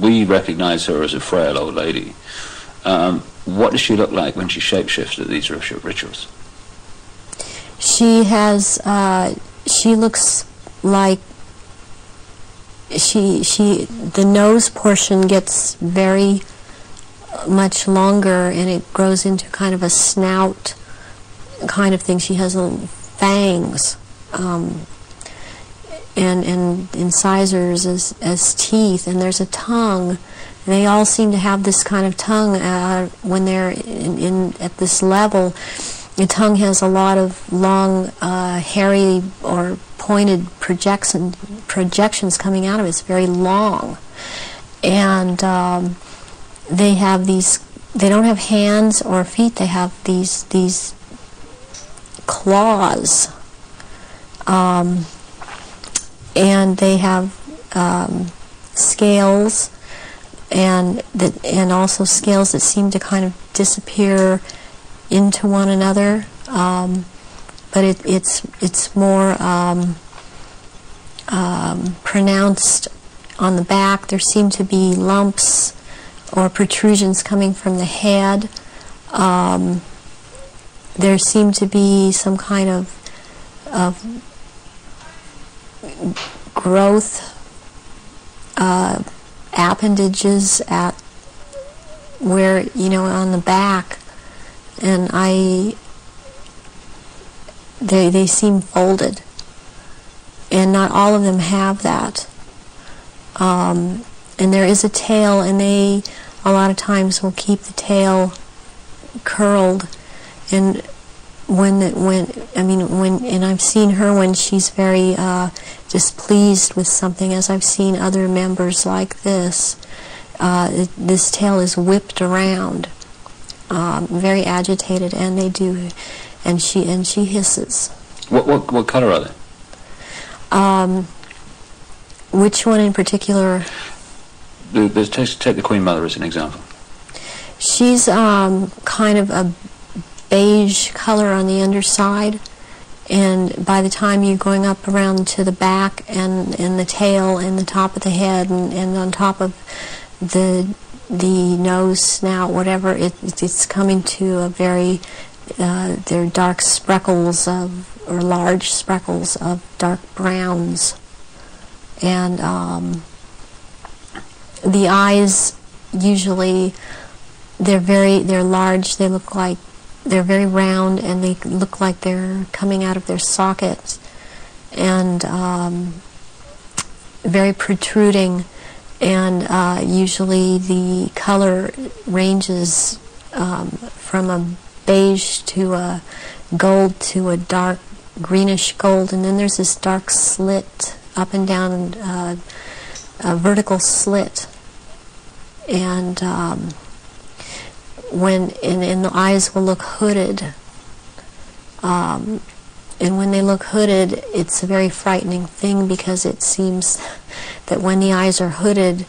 We recognize her as a frail old lady. What does she look like when she shapeshifts at these rituals? She has, she looks like, the nose portion gets very much longer, and it grows into kind of a snout kind of thing. She has fangs, and incisors as teeth, and there's a tongue. They all seem to have this kind of tongue when they're at this level. The tongue has a lot of long, hairy or pointed projections coming out of it. It's very long, and they have these. They don't have hands or feet. They have these claws, and they have scales, and also scales that seem to kind of disappear into one another, but it's more pronounced on the back. There seem to be lumps or protrusions coming from the head. There seem to be some kind of growth appendages at where, on the back, and they seem folded, and not all of them have that. And there is a tail, and they a lot of times will keep the tail curled, and and I've seen her when she's very displeased with something, as I've seen other members like this. This tail is whipped around, very agitated, and they do, and she hisses. What color are they? Which one in particular? Take the Queen Mother as an example. She's kind of a beige color on the underside, and by the time you're going up around to the back and the tail and the top of the head and on top of the nose, snout, whatever, it's coming to a very they're dark speckles or large speckles of dark browns, and the eyes usually they're large. They look like they're very round, and they look like they're coming out of their sockets, and very protruding, and usually the color ranges from a beige to a gold to a dark greenish gold, and then there's this dark slit up and down, a vertical slit, and and the eyes will look hooded, and when they look hooded, it's a very frightening thing, because it seems that when the eyes are hooded,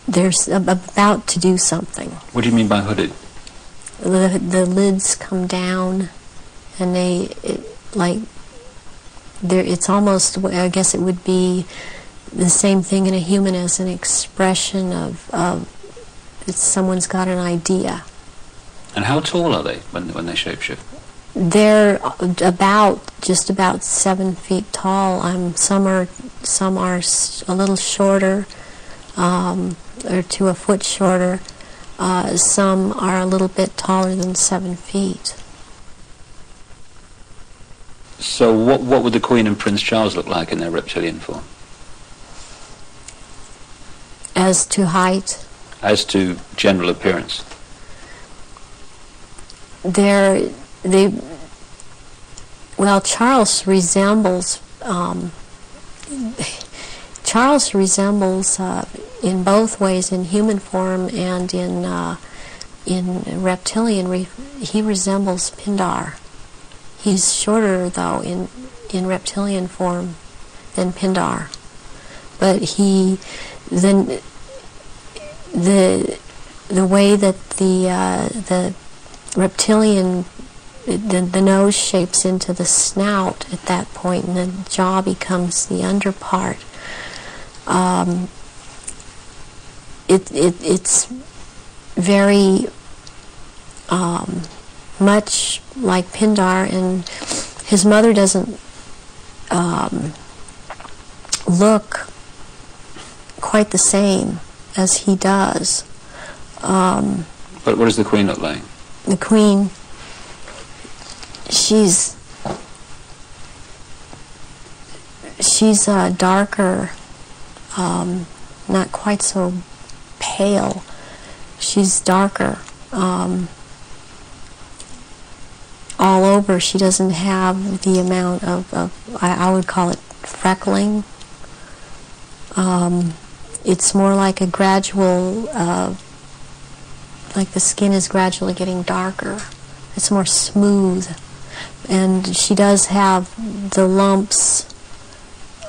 they're about to do something. What do you mean by hooded? The lids come down, and it's almost, I guess it would be the same thing in a human as an expression of someone's got an idea. And how tall are they when they shapeshift? They're just about 7 feet tall. Some are a little shorter, or to a foot shorter. Some are a little bit taller than 7 feet. So what would the Queen and Prince Charles look like in their reptilian form? As to height? As to general appearance? well, Charles resembles in both ways, in human form and in reptilian. He resembles Pindar. He's shorter, though, in reptilian form than Pindar, but the way that the reptilian, the nose shapes into the snout at that point, and the jaw becomes the underpart. It's very much like Pindar, and his mother doesn't look quite the same as he does. But what does the Queen look like? The Queen, she's darker, not quite so pale. She's darker. All over, she doesn't have the amount of I would call it freckling. It's more like a gradual, like the skin is gradually getting darker. It's more smooth. And she does have the lumps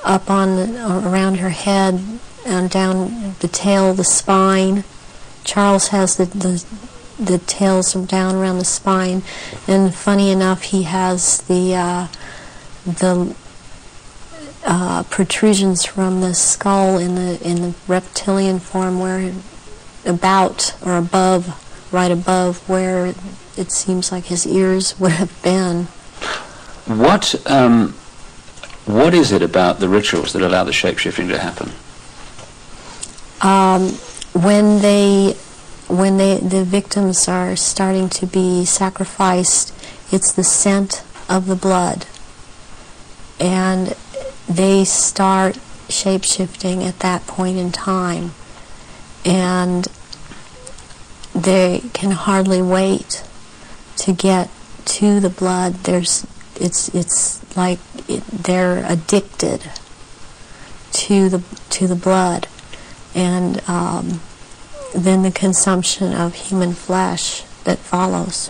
up around her head and down the tail, the spine. Charles has the tails down around the spine, and funny enough, he has the protrusions from the skull in the reptilian form, where about or above, right above where it seems like his ears would have been. What is it about the rituals that allow the shape-shifting to happen? When the victims are starting to be sacrificed, it's the scent of the blood, and they start shape-shifting at that point in time, and they can hardly wait to get to the blood. It's like they're addicted to the blood, and then the consumption of human flesh that follows.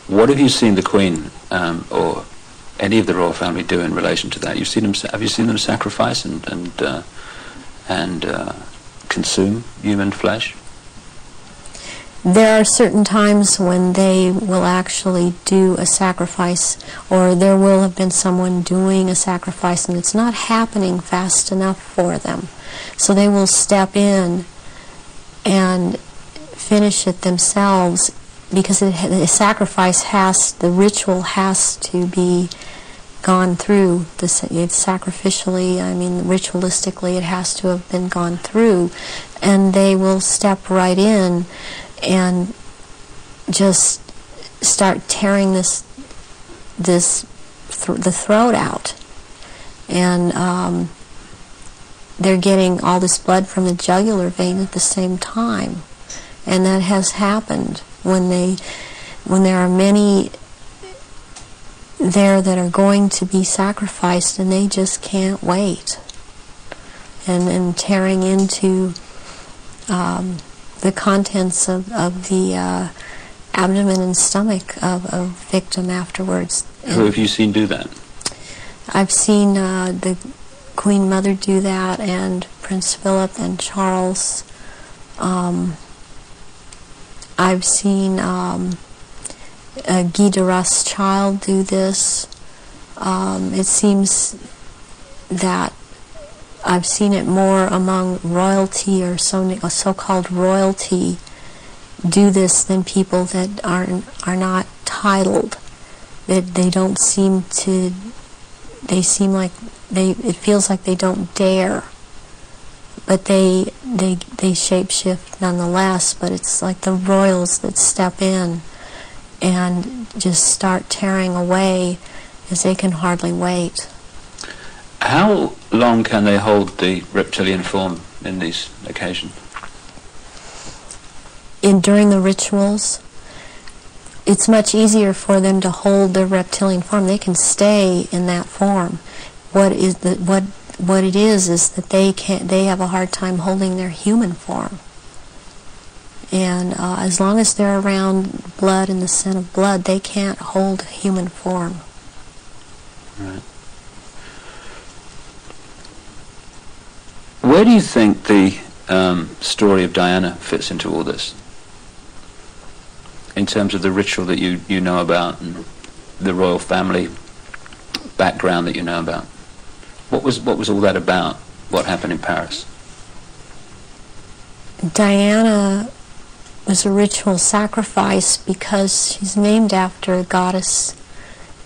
What have you seen the Queen or any of the royal family do in relation to that? Have you seen them sacrifice and consume human flesh? There are certain times when they will actually do a sacrifice, or there will have been someone doing a sacrifice, and it's not happening fast enough for them. So they will step in and finish it themselves, because the sacrifice the ritual has to be gone through. Sacrificially, I mean ritualistically, it has to have been gone through, and they will step right in and just start tearing the throat out, and they're getting all this blood from the jugular vein at the same time, and that has happened when there are many there that are going to be sacrificed, and they just can't wait, and tearing into the contents of the abdomen and stomach of a victim afterwards. Who have you seen do that? I've seen the Queen Mother do that, and Prince Philip and Charles. I've seen Guy de Rothschild do this. It seems that I've seen it more among royalty, or so-called royalty, do this than people that are not titled. That they don't seem to. They seem like it feels like they don't dare, but they shape-shift nonetheless. But it's like the royals that step in and just start tearing away, as they can hardly wait. How long can they hold the reptilian form in these occasions? During the rituals, it's much easier for them to hold their reptilian form. They can stay in that form. What it is that they have a hard time holding their human form. And as long as they're around blood and the scent of blood, they can't hold human form. Right. Where do you think the story of Diana fits into all this? In terms of the ritual that you know about and the royal family background that you know about. What was all that about? What happened in Paris? Diana was a ritual sacrifice because she's named after goddess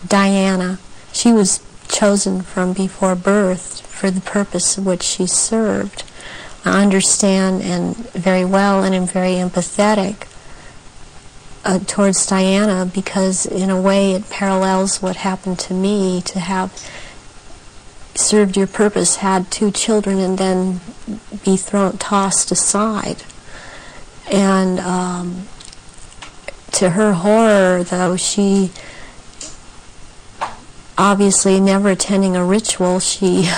Diana. She was chosen from before birth for the purpose of which she served. I understand and very well and am very empathetic towards Diana, because in a way it parallels what happened to me, to have served your purpose, had 2 children, and then be tossed aside. And to her horror, though, she obviously never attending a ritual, she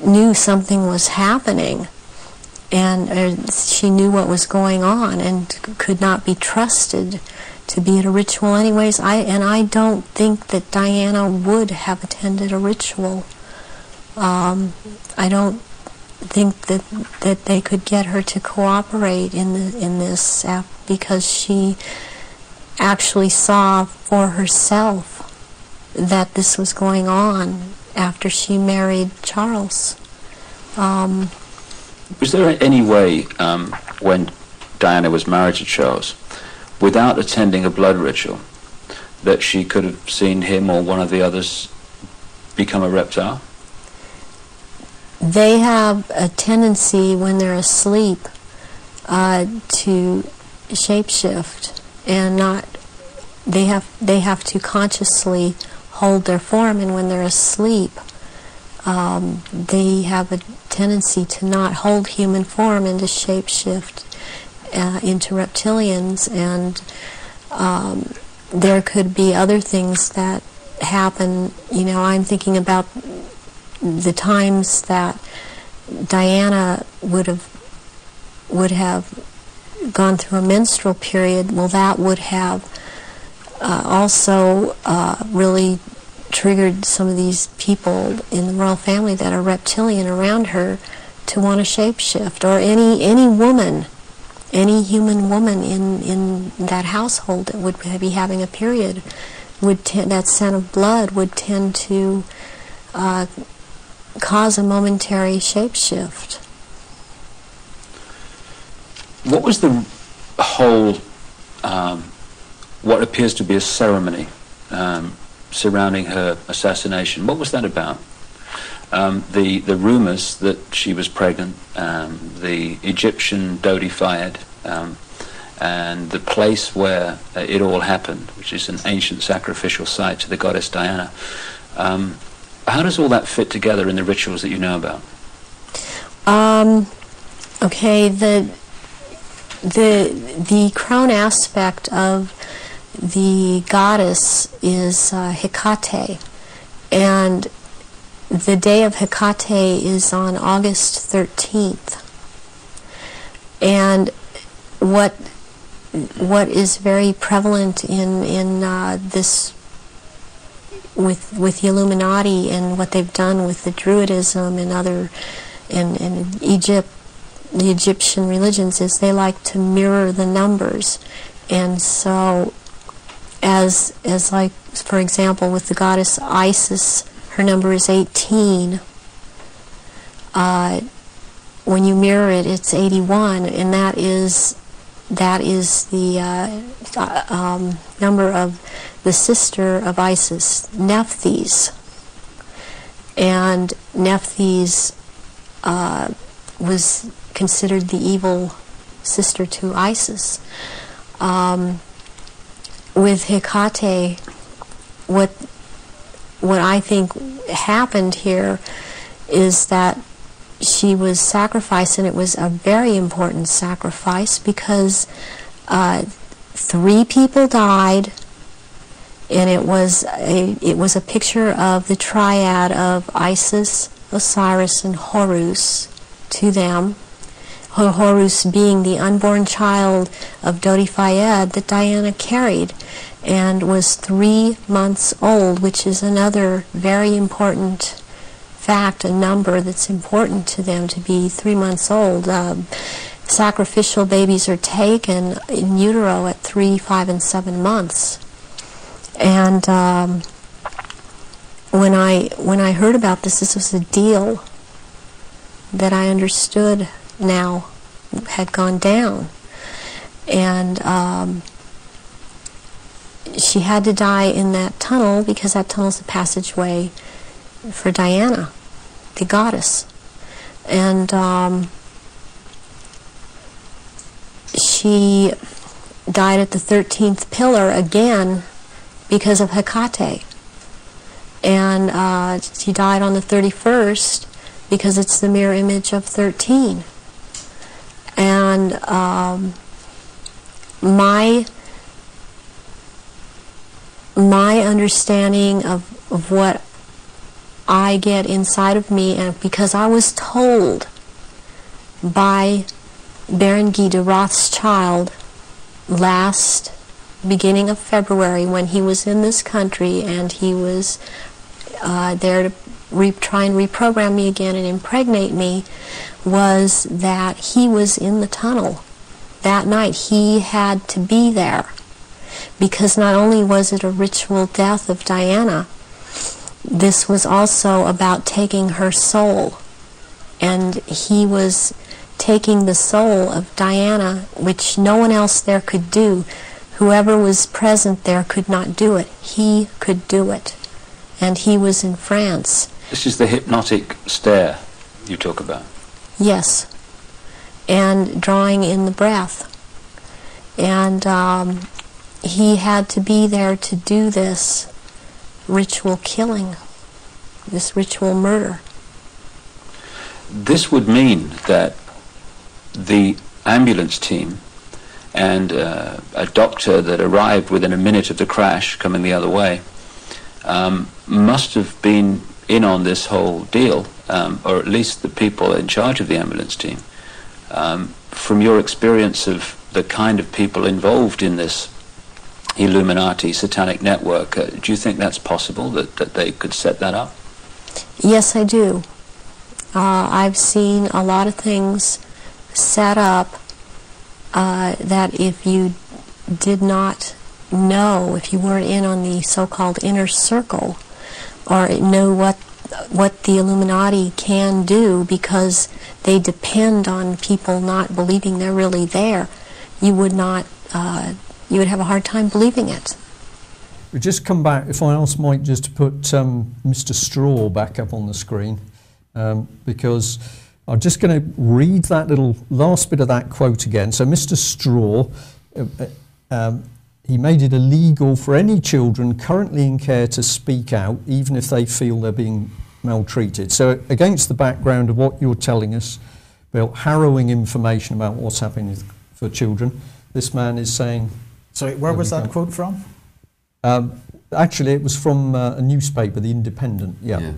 knew something was happening, and she knew what was going on and could not be trusted to be at a ritual anyways. I don't think that Diana would have attended a ritual. I don't think that they could get her to cooperate in this because she actually saw for herself that this was going on after she married Charles. Was there any way, when Diana was married to Charles, without attending a blood ritual, that she could have seen him or one of the others become a reptile? They have a tendency when they're asleep to shapeshift, and they have to consciously hold their form, and when they're asleep they have a tendency to not hold human form and to shapeshift into reptilians. And there could be other things that happen. You know, I'm thinking about the times that Diana would have gone through a menstrual period. Well, that would have also really triggered some of these people in the royal family that are reptilian around her to want to shapeshift, or any woman, any human woman in that household that would be having a period, that scent of blood would tend to cause a momentary shapeshift. What was the whole, what appears to be a ceremony surrounding her assassination? What was that about? The rumours that she was pregnant, the Egyptian Dodi-Fayed, and the place where it all happened, which is an ancient sacrificial site to the goddess Diana. How does all that fit together in the rituals that you know about? Okay, the crown aspect of the goddess is Hecate, and the day of Hecate is on August 13th. And what is very prevalent in this with the Illuminati and what they've done with the Druidism and other and Egypt, the Egyptian religions, is they like to mirror the numbers. And so as like, for example, with the goddess Isis, her number is 18. When you mirror it, it's 81, and that is the number of the sister of Isis, Nephthys. And Nephthys was considered the evil sister to Isis. With Hecate, what I think happened here is that she was sacrificed, and it was a very important sacrifice because 3 people died, and it was a picture of the triad of Isis, Osiris, and Horus to them. Horus being the unborn child of Dodi Fayed that Diana carried and was 3 months old, which is another very important fact, a number that's important to them, to be 3 months old. Sacrificial babies are taken in utero at 3, 5, and 7 months. And when I heard about this was a deal that I understood now had gone down. And she had to die in that tunnel because that tunnel's the passageway for Diana, the goddess. And she died at the 13th pillar again because of Hecate. And she died on the 31st because it's the mirror image of 13. And my understanding of what I get inside of me, and because I was told by Baron Guy de Rothschild last beginning of February, when he was in this country and he was there to try and reprogram me again and impregnate me, was that he was in the tunnel that night. He had to be there because not only was it a ritual death of Diana, this was also about taking her soul, and he was taking the soul of Diana, which no one else there could do. Whoever was present there could not do it. He could do it, and he was in France. This is the hypnotic stare you talk about. Yes, and drawing in the breath. And he had to be there to do this ritual killing, this ritual murder. This would mean that the ambulance team and a doctor that arrived within a minute of the crash coming the other way must have been in on this whole deal, or at least the people in charge of the ambulance team. From your experience of the kind of people involved in this Illuminati satanic network, do you think that's possible, that they could set that up? Yes, I do. I've seen a lot of things set up that if you did not know, if you weren't in on the so-called inner circle, or know what the Illuminati can do, because they depend on people not believing they're really there, you would not, you would have a hard time believing it. We just come back, if I ask Mike just to put Mr. Straw back up on the screen, because I'm just going to read that little last bit of that quote again. So Mr. Straw, he made it illegal for any children currently in care to speak out, even if they feel they're being maltreated. So against the background of what you're telling us about harrowing information about what's happening for children, this man is saying... Sorry, where was that quote from? Actually, it was from a newspaper, The Independent, yeah.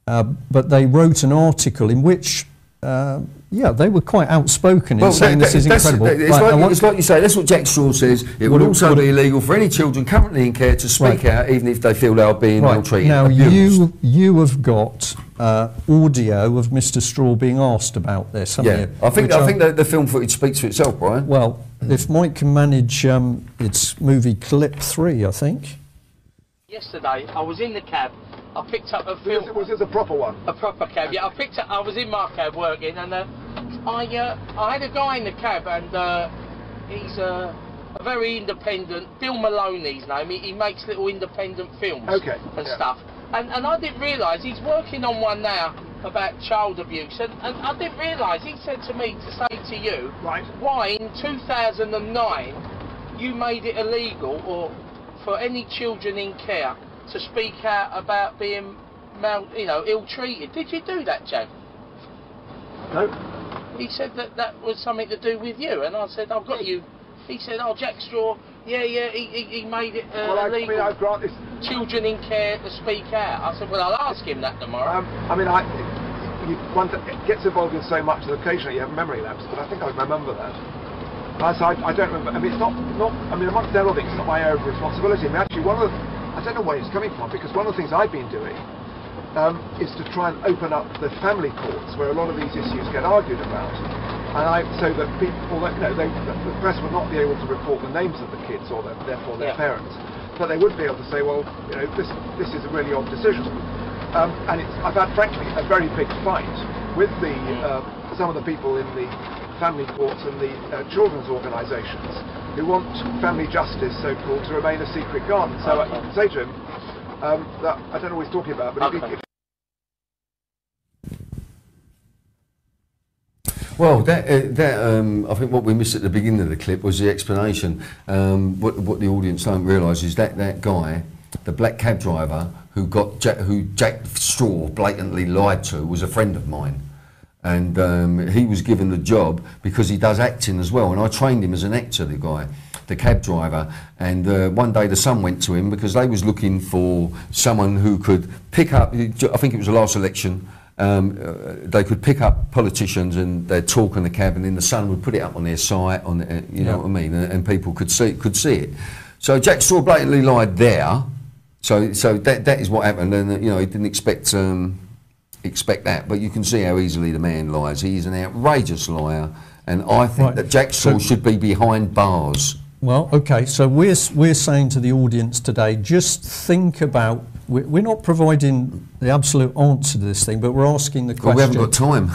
But they wrote an article in which, they were quite outspoken in saying this is incredible. It's like you say, that's what Jack Straw says. It would also be illegal for any children currently in care to speak out, even if they feel they are being maltreated. Now, you have got audio of Mr. Straw being asked about this, haven't you? I think the film footage speaks for itself, Brian. Well, if Mike can manage, it's movie clip 3, I think. Yesterday, I was in the cab. I picked up a film. Was this a proper one? A proper cab, yeah. I was in my cab working, and I had a guy in the cab, and he's a very independent. Bill Maloney's name. He makes little independent films and stuff. And I didn't realise he's working on one now about child abuse, and I didn't realise, he said to me to say to you, why in 2009 you made it illegal or for any children in care to speak out about being ill-treated. Did you do that, Jack? No. He said that was something to do with you, and I said, I've got you He said, oh, Jack Straw, he made it illegal. I grant this. Children in care to speak out. I said, well, I'll ask him that tomorrow. One gets involved in so much that occasionally you have memory lapse, but I think I remember that. I don't remember. I mean, it's not. I mean, amongst other things, it's not my area of responsibility. I mean, actually, I don't know where it's coming from, because one of the things I've been doing is to try and open up the family courts where a lot of these issues get argued about, and so that people, the press would not be able to report the names of the kids or therefore their parents, but they would be able to say, well, this is a really odd decision. And I've had, frankly, a very big fight with some of the people in the family courts and the children's organisations who want family justice, so-called, to remain a secret garden. So I can say to him that I don't know what he's talking about, but Well, I think what we missed at the beginning of the clip was the explanation. What the audience don't realise is that guy, the black cab driver who Jack Straw blatantly lied to, was a friend of mine, and he was given the job because he does acting as well, and I trained him as an actor, the cab driver. And one day the Sun went to him because they was looking for someone who could pick up, I think it was the last election, they could pick up politicians and they'd talk on the cab, and then the Sun would put it up on their site, you know what I mean, and people could see it. So Jack Straw blatantly lied there. So that is what happened, and he didn't expect that, but you can see how easily the man lies. He is an outrageous liar, and I think that Jack Straw should be behind bars. Well, okay, so we're saying to the audience today, just think about, we're not providing the absolute answer to this thing, but we're asking the question. Well, we haven't got time.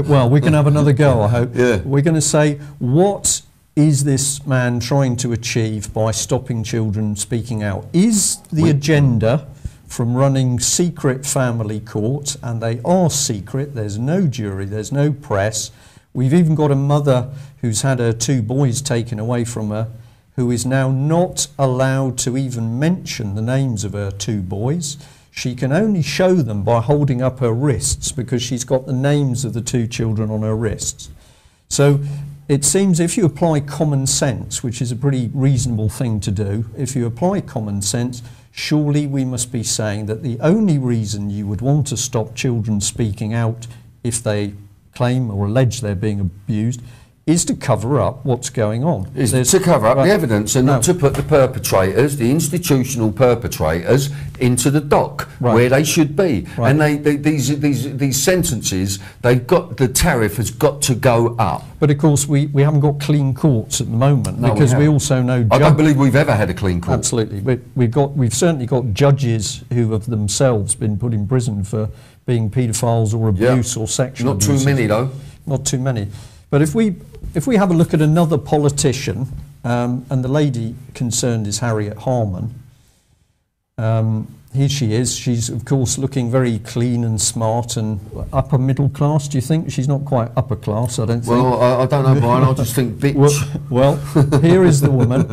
Well, we can have another go, I hope. Yeah. We're going to say, what is this man trying to achieve by stopping children speaking out? Is the agenda from running secret family courts, and they are secret, there's no jury, there's no press, we've even got a mother who's had her 2 boys taken away from her, who is now not allowed to even mention the names of her 2 boys. She can only show them by holding up her wrists, because she's got the names of the 2 children on her wrists. So it seems if you apply common sense, which is a pretty reasonable thing to do, if you apply common sense, surely we must be saying that the only reason you would want to stop children speaking out if they claim or allege they're being abused is to cover up what's going on. Is to cover up the evidence, and not to put the perpetrators, the institutional perpetrators, into the dock where they should be. And these sentences, the tariff has got to go up. But of course we haven't got clean courts at the moment, because we also know... I don't believe we've ever had a clean court. Absolutely. We've certainly got judges who have themselves been put in prison for being paedophiles or abuse or sexual abuse. Not too many though. Not too many. But if we have a look at another politician, and the lady concerned is Harriet Harman. Here she is. She's, of course, looking very clean and smart and upper middle class. Do you think? She's not quite upper class, I don't think. Well, I don't know, Brian. I just think bitch. Well, here is the woman.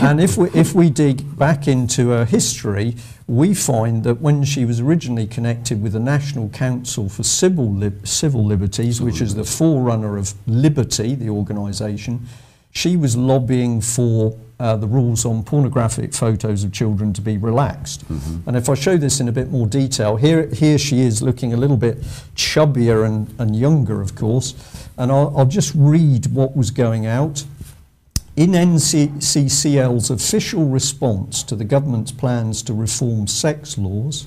And if we dig back into her history, we find that when she was originally connected with the National Council for Civil Liberties, which is the forerunner of Liberty, the organisation, she was lobbying for the rules on pornographic photos of children to be relaxed. And if I show this in a bit more detail, here she is looking a little bit chubbier and younger, of course, and I'll just read what was going out. In NCCL's official response to the government's plans to reform sex laws,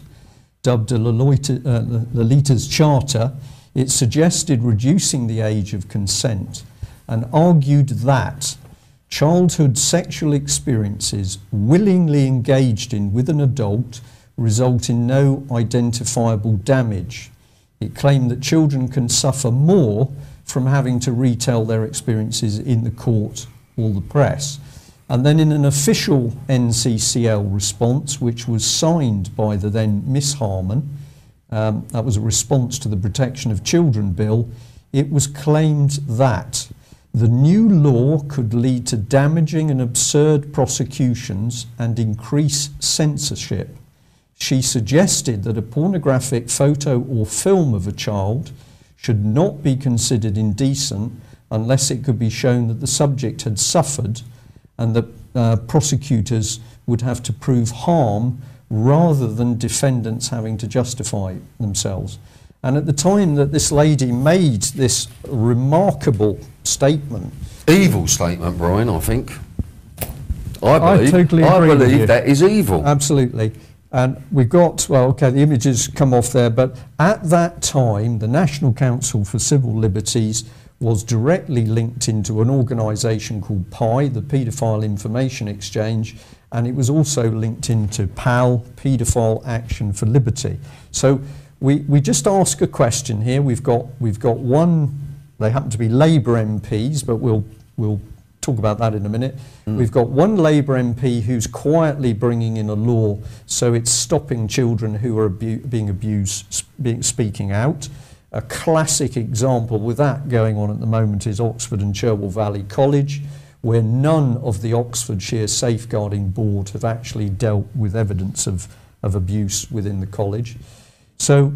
dubbed Lolita's Charter, it suggested reducing the age of consent and argued that childhood sexual experiences willingly engaged in with an adult result in no identifiable damage. It claimed that children can suffer more from having to retell their experiences in the court or the press. And then in an official NCCL response, which was signed by the then Miss Harman, that was a response to the Protection of Children Bill, it was claimed that the new law could lead to damaging and absurd prosecutions and increase censorship. She suggested that a pornographic photo or film of a child should not be considered indecent unless it could be shown that the subject had suffered, and that prosecutors would have to prove harm rather than defendants having to justify themselves. And at the time that this lady made this remarkable statement... Evil statement, Brian, I think. I totally agree with you. That is evil. Absolutely. And we've got, well, okay, the images come off there, but at that time, the National Council for Civil Liberties was directly linked into an organisation called PI, the Paedophile Information Exchange, and it was also linked into PAL, Paedophile Action for Liberty. So we just ask a question here. We've got one, they happen to be Labour MPs, but we'll talk about that in a minute. We've got one Labour MP who's quietly bringing in a law so it's stopping children who are being abused speaking out. A classic example with that going on at the moment is Oxford and Cherwell Valley College, where none of the Oxfordshire Safeguarding Board have actually dealt with evidence of abuse within the college. So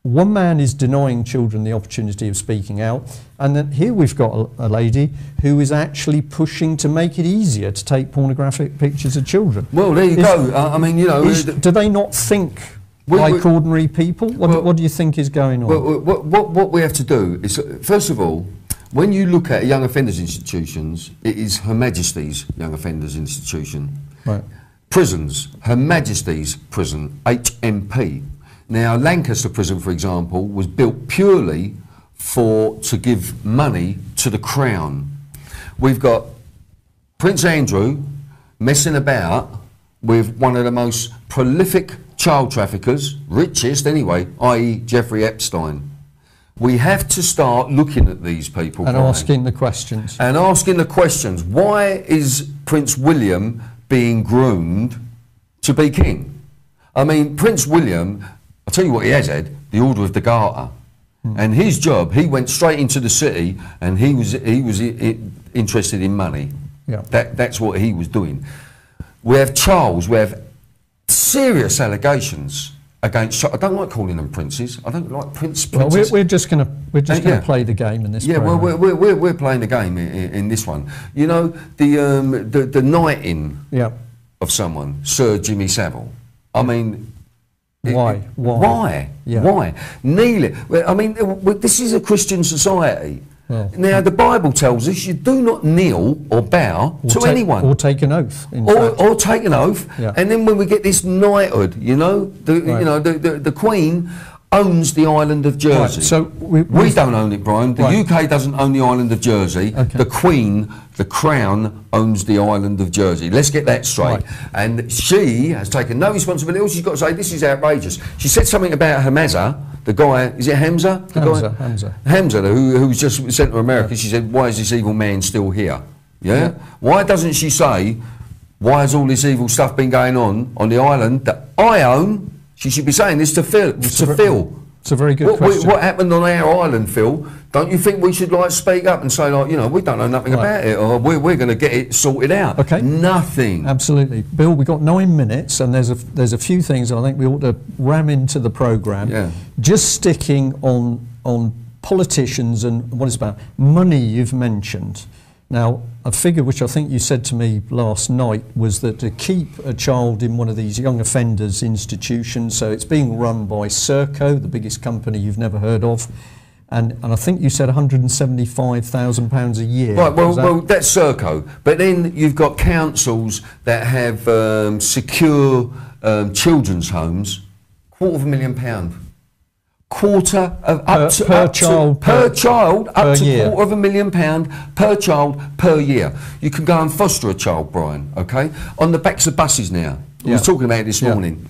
one man is denying children the opportunity of speaking out, and then here we've got a lady who is actually pushing to make it easier to take pornographic pictures of children. Well, there you go. I mean, you know... do they not think like ordinary people? What do you think is going on? Well, what we have to do is, first of all, when you look at young offenders institutions, it is Her Majesty's Young Offenders Institution. Right. Prisons, Her Majesty's Prison, HMP. Now, Lancaster Prison, for example, was built purely to give money to the Crown. We've got Prince Andrew messing about with one of the most prolific child traffickers, richest anyway, i.e. Jeffrey Epstein. We have to start looking at these people. And asking the questions. And asking the questions. Why is Prince William being groomed to be king? I mean, Prince William, I'll tell you what he has had, the Order of the Garter. And his job, he went straight into the city and he was interested in money. Yeah. That's what he was doing. We have Charles, we have serious allegations against. I don't like calling them princes. I don't like princes. Well, we're just going to play the game in this. Yeah, program. well, we're playing the game in this one. You know, the knighting of someone, Sir Jimmy Savile. I mean, why? Yeah. Why? Kneel. I mean, this is a Christian society. Well, now, the Bible tells us you do not kneel or bow to anyone. Or take an oath. Or take an oath. Yeah. And then when we get this knighthood, you know, the Queen owns the island of Jersey. Right, so we don't own it, Brian. The UK doesn't own the island of Jersey. Okay. The Queen, the Crown, owns the island of Jersey. Let's get that straight. Right. And she has taken no responsibility. All she's got to say, this is outrageous. She said something about Hamza, the guy, is it Hamza? Hamza, who was just sent to America. She said, why is this evil man still here? Yeah? Why doesn't she say, why has all this evil stuff been going on the island that I own? She should be saying this to Phil. It's a very good question. What happened on our island, Phil? Don't you think we should speak up and say we don't know nothing about it, or we're going to get it sorted out? Okay. Nothing. Absolutely, Bill. We've got 9 minutes, and there's a few things I think we ought to ram into the programme. Yeah. Just sticking on politicians and what it's about. Money you've mentioned. Now, a figure which I think you said to me last night was that to keep a child in one of these young offenders institutions, so it's being run by Serco, the biggest company you've never heard of, and I think you said £175,000 a year. Right, well, that's Serco. But then you've got councils that have secure children's homes, £250,000. Per child per £250,000 per child per year. You can go and foster a child, Brian, okay? On the backs of buses now. We were talking about it this morning.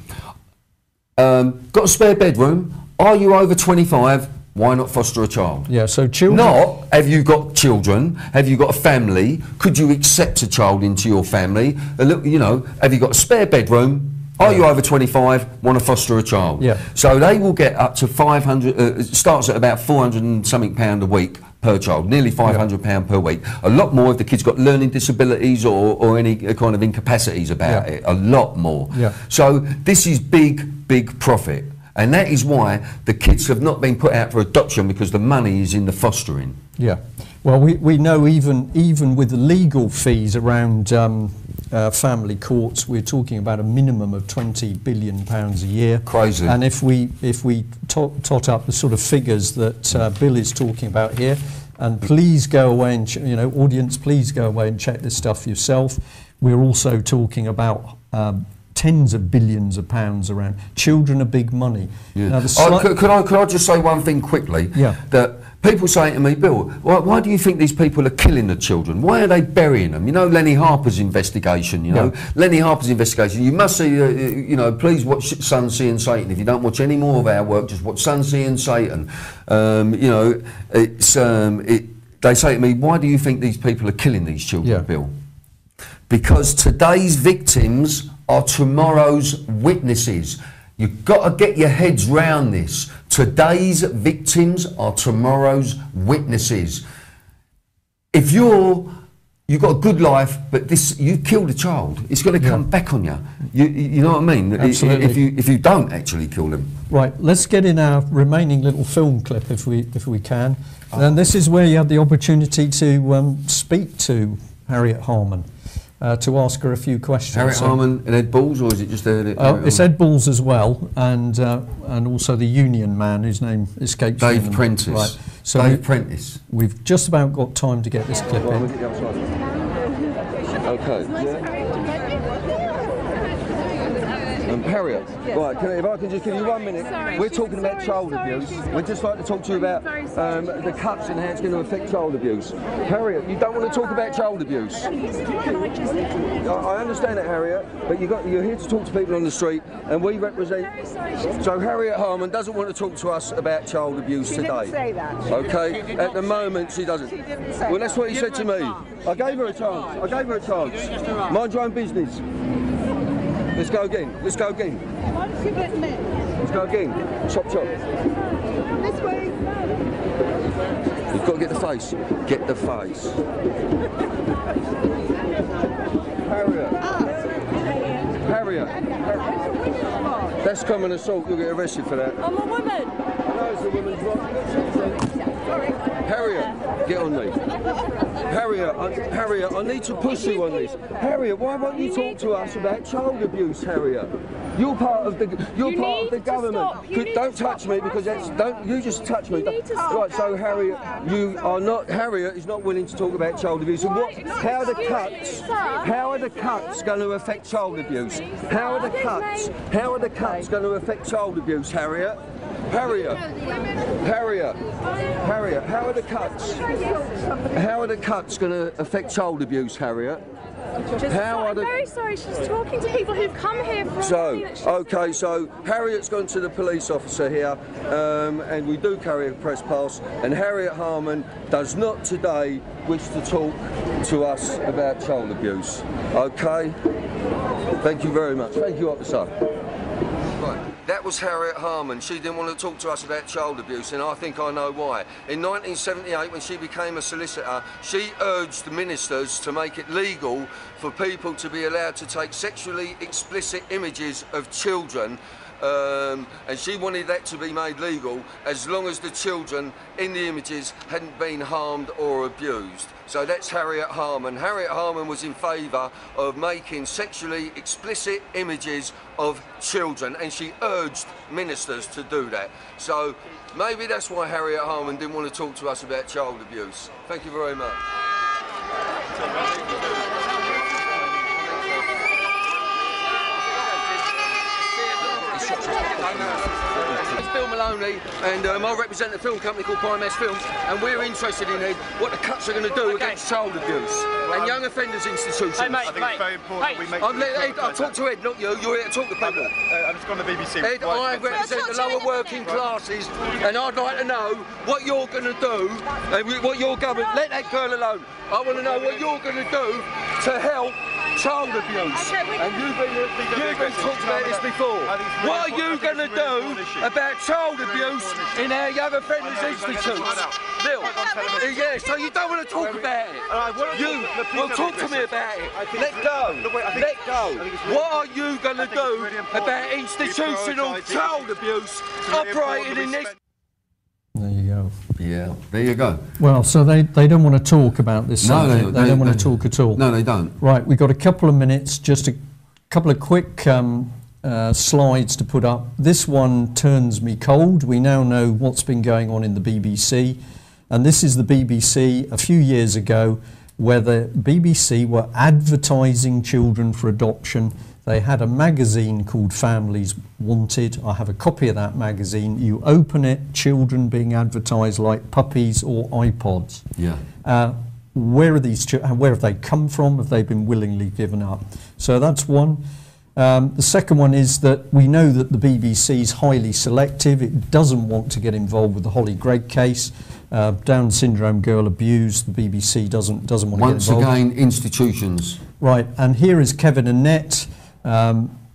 Got a spare bedroom? Are you over 25? Why not foster a child? Yeah, so children... Not, have you got children? Have you got a family? Could you accept a child into your family? Have you got a spare bedroom? Are you over 25, want to foster a child? Yeah. So they will get up to 500, it starts at about 400 and something pound a week per child, nearly £500 per week. A lot more if the kid's got learning disabilities or any kind of incapacities about it, a lot more. Yeah. So this is big profit. And that is why the kids have not been put out for adoption, because the money is in the fostering. Yeah. Well, we know even with the legal fees around family courts, we're talking about a minimum of £20 billion a year. Crazy. And if we tot up the sort of figures that Bill is talking about here, and please go away and audience, please go away and check this stuff yourself. We're also talking about tens of billions of pounds around. Children are big money. Yeah. Now, could I just say one thing quickly? Yeah. That people say to me, Bill, why do you think these people are killing the children? Why are they burying them? You know, Lenny Harper's investigation, Lenny Harper's investigation. You must see, please watch Sun, Sea and Satan. If you don't watch any more of our work, just watch Sun, Sea and Satan. They say to me, why do you think these people are killing these children, Bill? Because today's victims are tomorrow's witnesses. You've got to get your heads round this. Today's victims are tomorrow's witnesses. If you've got a good life, but you killed a child, it's going to come back on you. You know what I mean? Absolutely. If you don't actually kill them. Right, let's get in our remaining little film clip if we can. And this is where you had the opportunity to speak to Harriet Harman. To ask her a few questions. Harriet Harman and Ed Balls, or is it just it's Ed Balls as well, and also the union man whose name escapes me. Dave Prentice. Right. So Dave Prentice. We've just about got time to get this clip in. Okay. Harriet, right, if I can just give you 1 minute. Sorry, we're talking about child abuse. We'd just like to talk to you about the cuts and how it's going to affect child abuse. Harriet, you don't want to talk about child abuse. I understand that, Harriet, but you're here to talk to people on the street, and we represent... So Harriet Harman doesn't want to talk to us about child abuse today. She didn't say that. Okay, at the moment she doesn't. Well, that's what he said to me. I gave her a chance. Mind your own business. Let's go again. Let's go again. Let's go again. Chop, chop. This way. You've got to get the face. Get the face. Harriet. That's common assault. You'll get arrested for that. I'm a woman. I know it's a woman's right. Sorry. Harriet, get on me. Harriet, I need to push you on this. Harriet, why won't you talk to us about child abuse, Harriet? You're part of the government. Don't touch me, because don't you just touch me. Right, so Harriet, Harriet is not willing to talk about child abuse. And how are the cuts going to affect child abuse? How are the cuts going to affect child abuse, Harriet? Harriet, how are the cuts going to affect child abuse, Harriet? I'm very sorry, she's talking to people who've come here for so Harriet's gone to the police officer here, and we do carry a press pass, and Harriet Harman does not today wish to talk to us about child abuse. Okay? Thank you very much. Thank you, officer. Right. That was Harriet Harman. She didn't want to talk to us about child abuse, and I think I know why. In 1978, when she became a solicitor, she urged the ministers to make it legal for people to be allowed to take sexually explicit images of children, and she wanted that to be made legal as long as the children in the images hadn't been harmed or abused. So that's Harriet Harman. Harriet Harman was in favour of making sexually explicit images of children, and she urged ministers to do that. So maybe that's why Harriet Harman didn't want to talk to us about child abuse. Thank you very much. It's Bill Maloney, and I represent a film company called Primass Films, and we're interested in what the cuts are going to do against child abuse and young offenders institutions. Hey, mate, I think it's very important we make I'll talk to Ed, not you. You're here to talk to people. I'm just going to BBC. Ed, I represent the lower working classes, and I'd like to know what you're going to do, and what your government... Let that girl alone. I want to know what you're going to do to help child abuse. And you've been talking about this before. What are you going to do about child abuse in our young offenders institutes? Bill, yeah, so you don't want to talk about it. Well, talk to me about it. Let go. What are you going to do about institutional child abuse operating in this? There you go. Yeah, there you go. Well, so they don't want to talk about this subject. They don't want to talk at all. No, they don't. Right, we've got a couple of minutes, just a couple of quick slides to put up. This one turns me cold. We now know what's been going on in the BBC. And this is the BBC a few years ago, where the BBC were advertising children for adoption. They had a magazine called Families Wanted. I have a copy of that magazine. You open it, children being advertised like puppies or iPods. Yeah. Where are these children? Where have they come from? Have they been willingly given up? So that's one. The second one is that we know that the BBC is highly selective. It doesn't want to get involved with the Holly Gregg case. Down syndrome girl abused. The BBC doesn't want to get involved. Once again, institutions. Right, and here is Kevin Annett,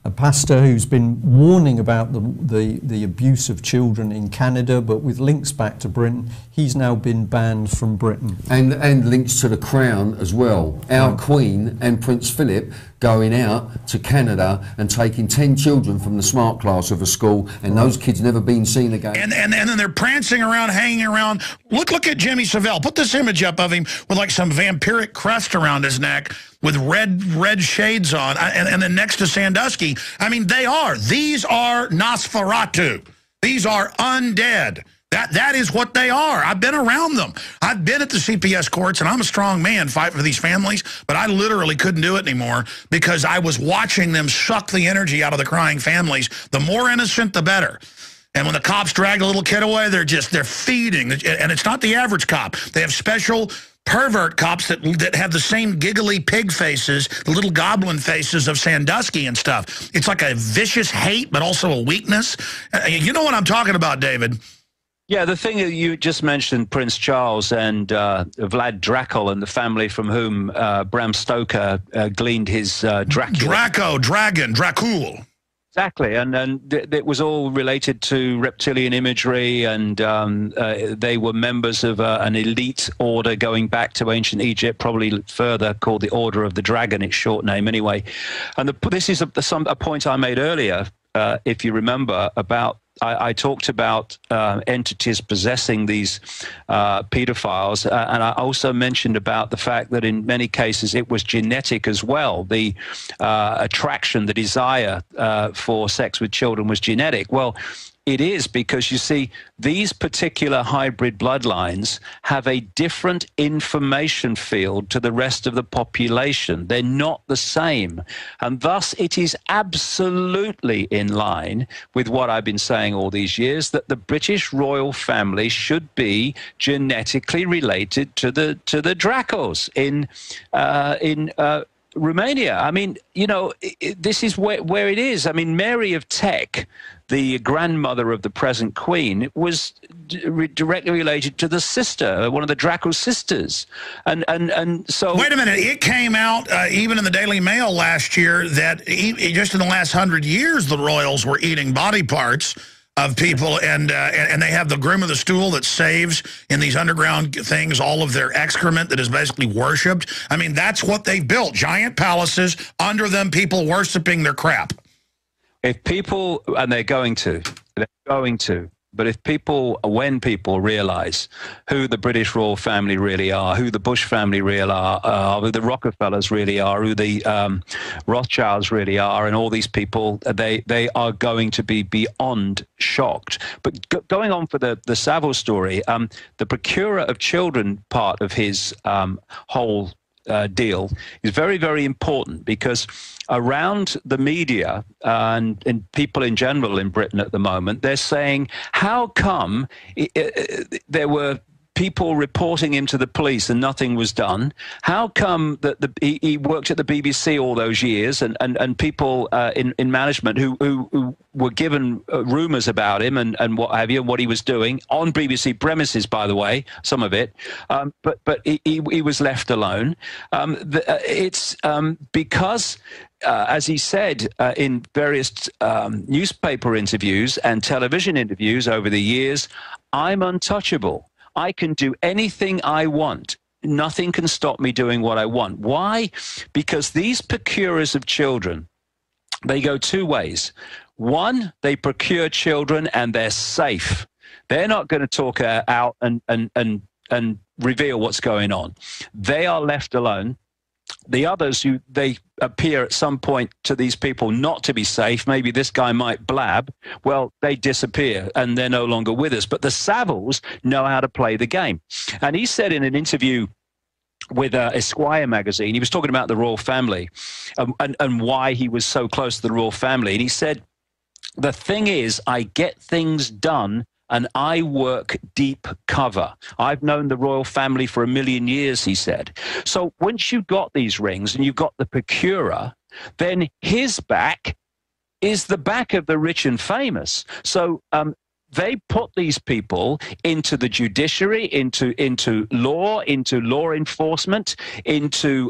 a pastor who's been warning about the abuse of children in Canada, but with links back to Britain. He's now been banned from Britain. And links to the Crown as well. Our Queen and Prince Philip going out to Canada and taking 10 children from the smart class of a school, and those kids never been seen again. And then they're prancing around, hanging around. Look at Jimmy Savile. Put this image up of him with like some vampiric crest around his neck with red shades on, and then next to Sandusky. I mean, these are Nosferatu. These are undead. That is what they are. I've been around them. I've been at the CPS courts, and I'm a strong man fighting for these families, but I literally couldn't do it anymore because I was watching them suck the energy out of the crying families. The more innocent, the better. And when the cops drag a little kid away, they're feeding. And it's not the average cop. They have special pervert cops that have the same giggly pig faces, the little goblin faces of Sandusky and stuff. It's like a vicious hate, but also a weakness. You know what I'm talking about, David. Yeah, the thing that you just mentioned, Prince Charles and Vlad Dracul and the family from whom Bram Stoker gleaned his Dracula. Dracul. Exactly, and it was all related to reptilian imagery, and they were members of an elite order going back to ancient Egypt, probably further, called the Order of the Dragon, its short name anyway. And this is a point I made earlier, if you remember, about I talked about entities possessing these pedophiles, and I also mentioned about the fact that in many cases it was genetic as well. The attraction, the desire for sex with children was genetic. Well, it is, because you see, these particular hybrid bloodlines have a different information field to the rest of the population. They're not the same. And thus it is absolutely in line with what I've been saying all these years, that the British royal family should be genetically related to the Dracos in Romania. I mean, you know, this is where it is. I mean, Mary of Teck, the grandmother of the present queen, was directly related to the sister, one of the Dracul sisters. And so... Wait a minute. It came out even in the Daily Mail last year that just in the last 100 years, the royals were eating body parts of people, and they have the groom of the stool that saves in these underground things all of their excrement that is basically worshipped. I mean, that's what they've built. Giant palaces, under them people worshiping their crap. If people, and they're going to, but if people, when people realize who the British royal family really are, who the Bush family really are, who the Rockefellers really are, who the Rothschilds really are, and all these people, they are going to be beyond shocked. But going on for the Savile story, the procurer of children part of his whole deal is very, very important, because around the media and people in general in Britain at the moment, they're saying, how come there were people reporting him to the police and nothing was done? How come that he worked at the BBC all those years, and people in management who were given rumours about him and what have you, and what he was doing on BBC premises, by the way, some of it, but he was left alone. It's because as he said in various newspaper interviews and television interviews over the years, I'm untouchable. I can do anything I want. nothing can stop me doing what I want. Why? Because these procurers of children, they go two ways. One, they procure children and they're safe. They're not going to talk out and reveal what's going on. They are left alone. The others, they appear at some point to these people not to be safe. Maybe this guy might blab. Well, they disappear and they're no longer with us. But the Saviles know how to play the game. And he said in an interview with Esquire magazine, he was talking about the royal family and why he was so close to the royal family. And he said, the thing is, I get things done and I work deep cover. I've known the royal family for 1,000,000 years, he said. So once you've got these rings and you've got the procurer, then his back is the back of the rich and famous. So they put these people into the judiciary, into law enforcement, into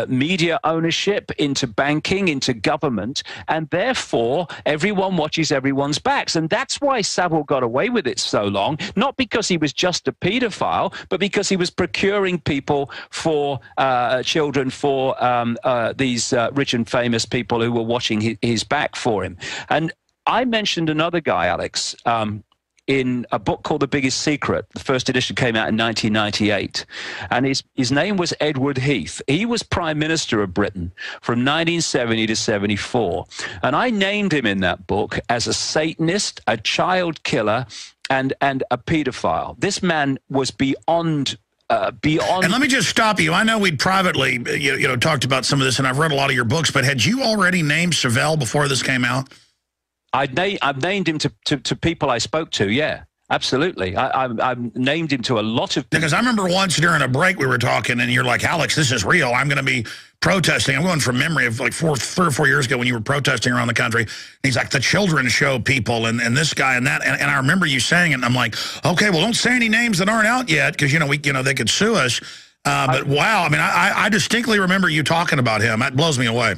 media ownership, into banking, into government, and therefore everyone watches everyone's backs. And that's why Savile got away with it so long, not because he was just a paedophile, but because he was procuring people for children for these rich and famous people who were watching his back for him. And I mentioned another guy, Alex, in a book called The Biggest Secret. The first edition came out in 1998. And his name was Edward Heath. He was Prime Minister of Britain from 1970 to 74. And I named him in that book as a Satanist, a child killer, and a pedophile. This man was beyond... And let me just stop you. I know we'd privately, talked about some of this, and I've read a lot of your books, but had you already named Savile before this came out? I've named him to people I spoke to, yeah, absolutely. I've named him to a lot of people. Because I remember once during a break we were talking, and you're like, Alex, this is real. I'm going to be protesting. I'm going from memory of like 3 or 4 years ago when you were protesting around the country. And he's like, the children's show people and this guy and that. And I remember you saying it, and I'm like, okay, well, don't say any names that aren't out yet because, they could sue us. But wow, I mean, I distinctly remember you talking about him. That blows me away.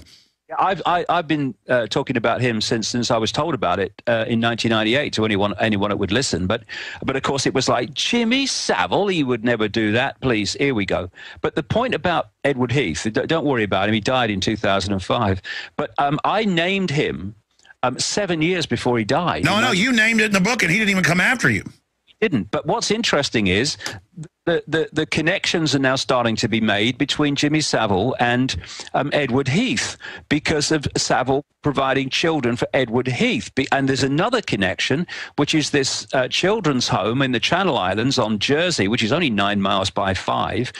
I've been talking about him since I was told about it in 1998 to anyone that would listen. But of course it was like, Jimmy Savile, he would never do that. Please, here we go. But the point about Edward Heath, don't worry about him. He died in 2005. But I named him 7 years before he died. No, you named it in the book, and he didn't even come after you. He didn't. But what's interesting is the connections are now starting to be made between Jimmy Savile and Edward Heath because of Savile providing children for Edward Heath. And there's another connection, which is this children's home in the Channel Islands on Jersey, which is only 9 miles by 5,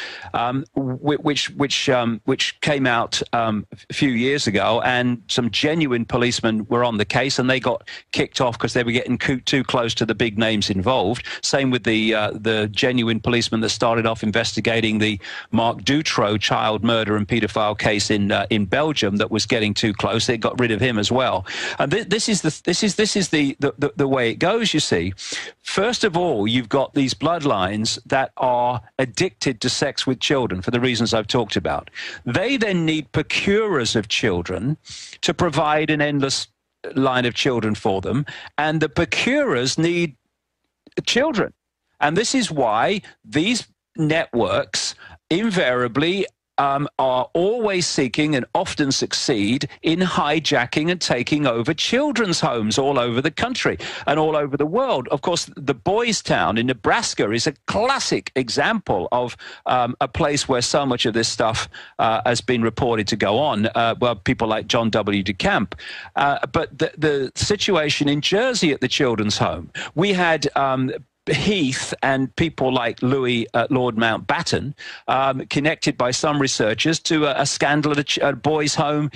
which came out a few years ago, and some genuine policemen were on the case, and they got kicked off because they were getting too close to the big names involved. Same with the genuine policeman that started off investigating the Mark Dutroux child murder and paedophile case in Belgium that was getting too close. They got rid of him as well. And this is the way it goes. You see, first of all, you've got these bloodlines that are addicted to sex with children for the reasons I've talked about. They then need procurers of children to provide an endless line of children for them, and the procurers need children. And this is why these networks invariably are always seeking and often succeed in hijacking and taking over children's homes all over the country and all over the world. Of course, the Boys Town in Nebraska is a classic example of a place where so much of this stuff has been reported to go on. Well, people like John W. DeCamp. But the situation in Jersey at the children's home, we had Heath and people like Louis Lord Mountbatten connected by some researchers to a scandal at a boys' home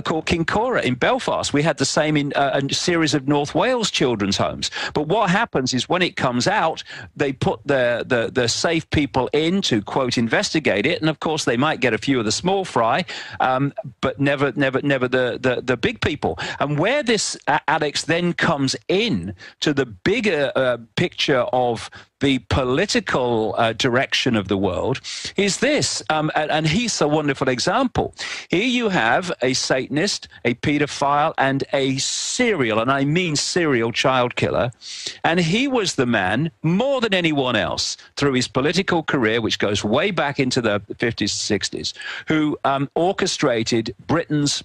called Kincora in Belfast. We had the same in a series of North Wales children's homes. But what happens is when it comes out, they put the safe people in to, quote, investigate it. And, of course, they might get a few of the small fry, but never the big people. And where this, Alex, then comes in to the bigger picture nature of the political direction of the world is this, and he's a wonderful example. Here you have a Satanist, a pedophile, and a serial, and I mean serial child killer, and he was the man, more than anyone else, through his political career, which goes way back into the 50s, 60s, who orchestrated Britain's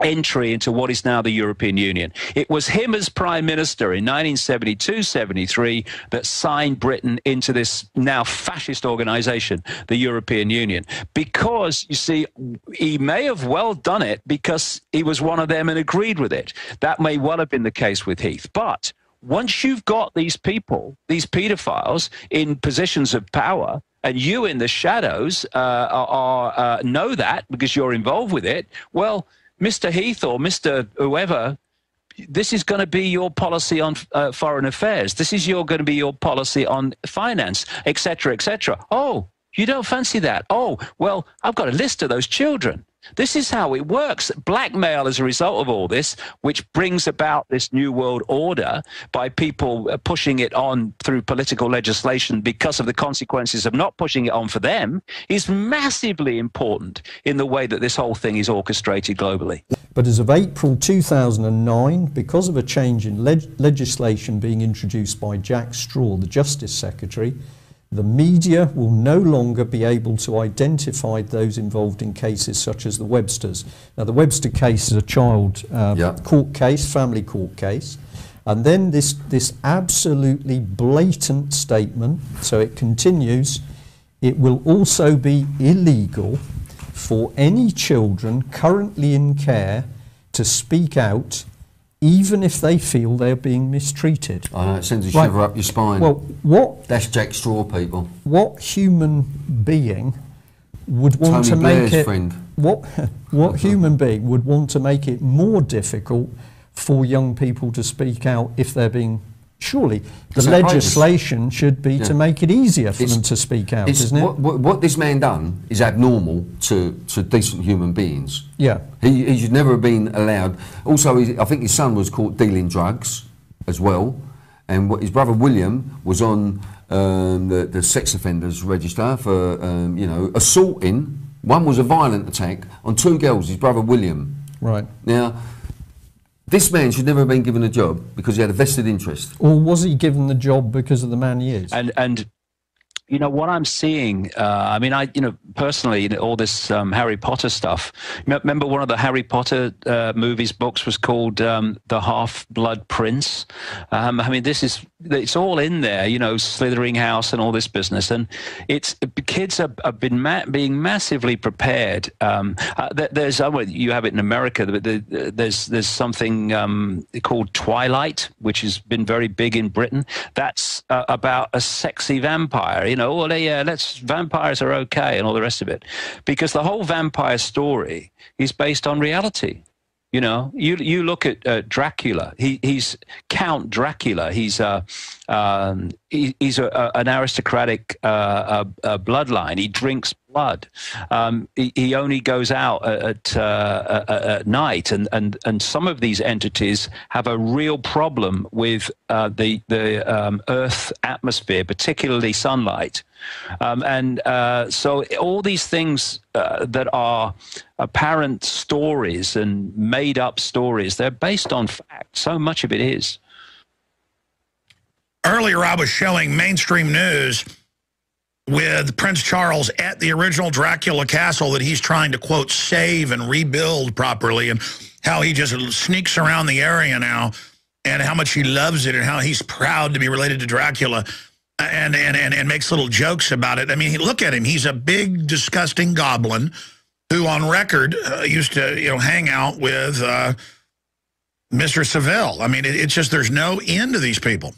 entry into what is now the European Union. It was him as Prime Minister in 1972-73 that signed Britain into this now fascist organization, the European Union. Because, you see, he may have well done it because he was one of them and agreed with it. That may well have been the case with Heath. But once you've got these people, these pedophiles, in positions of power, and you in the shadows know that because you're involved with it, well, Mr. Heath or Mr. whoever, this is going to be your policy on foreign affairs. This is going to be your policy on finance, etc., etc. Oh, you don't fancy that? Oh, well, I've got a list of those children. This is how it works. Blackmail as a result of all this, which brings about this new world order by people pushing it on through political legislation because of the consequences of not pushing it on for them, is massively important in the way that this whole thing is orchestrated globally. But as of April 2009, because of a change in legislation being introduced by Jack Straw, the Justice Secretary, the media will no longer be able to identify those involved in cases such as the Websters. Now, the Webster case is a child court case, family court case. And then this absolutely blatant statement, so it continues, it will also be illegal for any children currently in care to speak out even if they feel they're being mistreated. I know, it sends a shiver up your spine. Well, that's Jack Straw, people. What human being would want Tony to Blair's make it... friend. What human being would want to make it more difficult for young people to speak out if they're being... Surely the legislation should be to make it easier for them to speak out, isn't it? What this man done is abnormal to decent human beings. Yeah. He should never have been allowed. Also, I think his son was caught dealing drugs as well. And his brother William was on the sex offenders register for, you know, assaulting. One was a violent attack on 2 girls, his brother William. Right. Now, this man should never have been given a job because he had a vested interest. Or was he given the job because of the man he is? And you know, what I'm seeing, I mean, personally, all this Harry Potter stuff, remember one of the Harry Potter movies, books was called The Half-Blood Prince? I mean, it's all in there, you know, Slithering House and all this business. And kids have been being massively prepared. There's, you have it in America, there's something called Twilight, which has been very big in Britain. That's about a sexy vampire, you know, well, vampires are okay and all the rest of it. Because the whole vampire story is based on reality. You know, you look at Dracula. He's Count Dracula. He's an aristocratic bloodline. He drinks blood. He only goes out at night, and some of these entities have a real problem with the Earth atmosphere, particularly sunlight. So all these things that are apparent stories and made-up stories, they're based on fact. So much of it is. Earlier, I was showing mainstream news with Prince Charles at the original Dracula castle that he's trying to, quote, save and rebuild properly, and how he just sneaks around the area now, and how much he loves it, and how he's proud to be related to Dracula. And makes little jokes about it. I mean, look at him. He's a big, disgusting goblin who, on record, used to, you know, hang out with Mr. Savile. I mean, it's just there's no end to these people.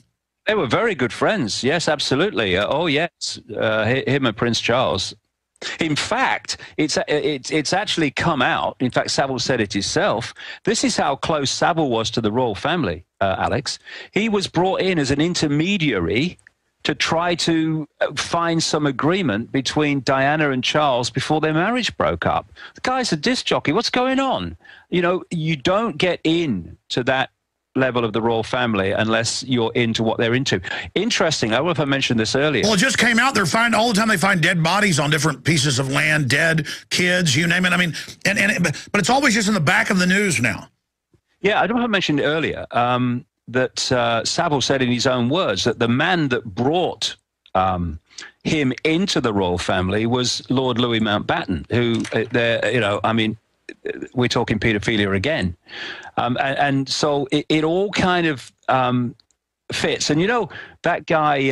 They were very good friends. Yes, absolutely. Oh, yes, him and Prince Charles. In fact, it's actually come out. In fact, Savile said it himself. This is how close Savile was to the royal family, Alex. He was brought in as an intermediary to try to find some agreement between Diana and Charles before their marriage broke up. The guy's a disc jockey. What's going on? You know, you don't get in to that level of the royal family unless you're into what they're into. Interesting. I don't know if I mentioned this earlier. Well, it just came out. They're finding all the time. They find dead bodies on different pieces of land, dead kids, you name it. I mean, but it's always just in the back of the news now. Yeah, I don't know if I mentioned earlier that Savile said in his own words that the man that brought him into the royal family was Lord Louis Mountbatten, who, you know, I mean, we're talking paedophilia again. And so it all kind of fits. And, you know, that guy,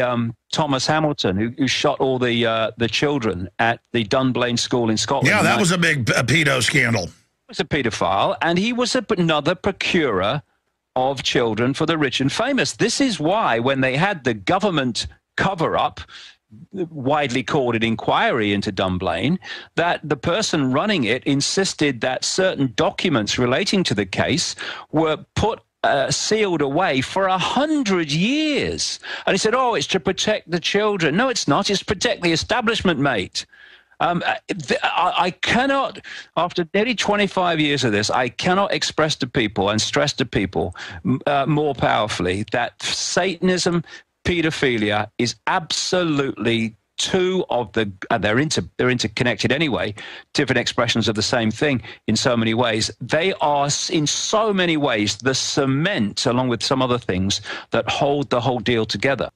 Thomas Hamilton, who shot all the children at the Dunblane School in Scotland. Yeah, that was a big pedo scandal. He was a paedophile, and he was another procurer of children for the rich and famous. This is why when they had the government cover-up, widely called an inquiry into Dunblane, that the person running it insisted that certain documents relating to the case were put sealed away for 100 years. And he said, oh, it's to protect the children. No, it's not. It's to protect the establishment, mate. I cannot, after nearly 25 years of this, I cannot express to people and stress to people more powerfully that Satanism, pedophilia is absolutely two of the, they're interconnected anyway, different expressions of the same thing in so many ways. They are in so many ways the cement, along with some other things, that hold the whole deal together.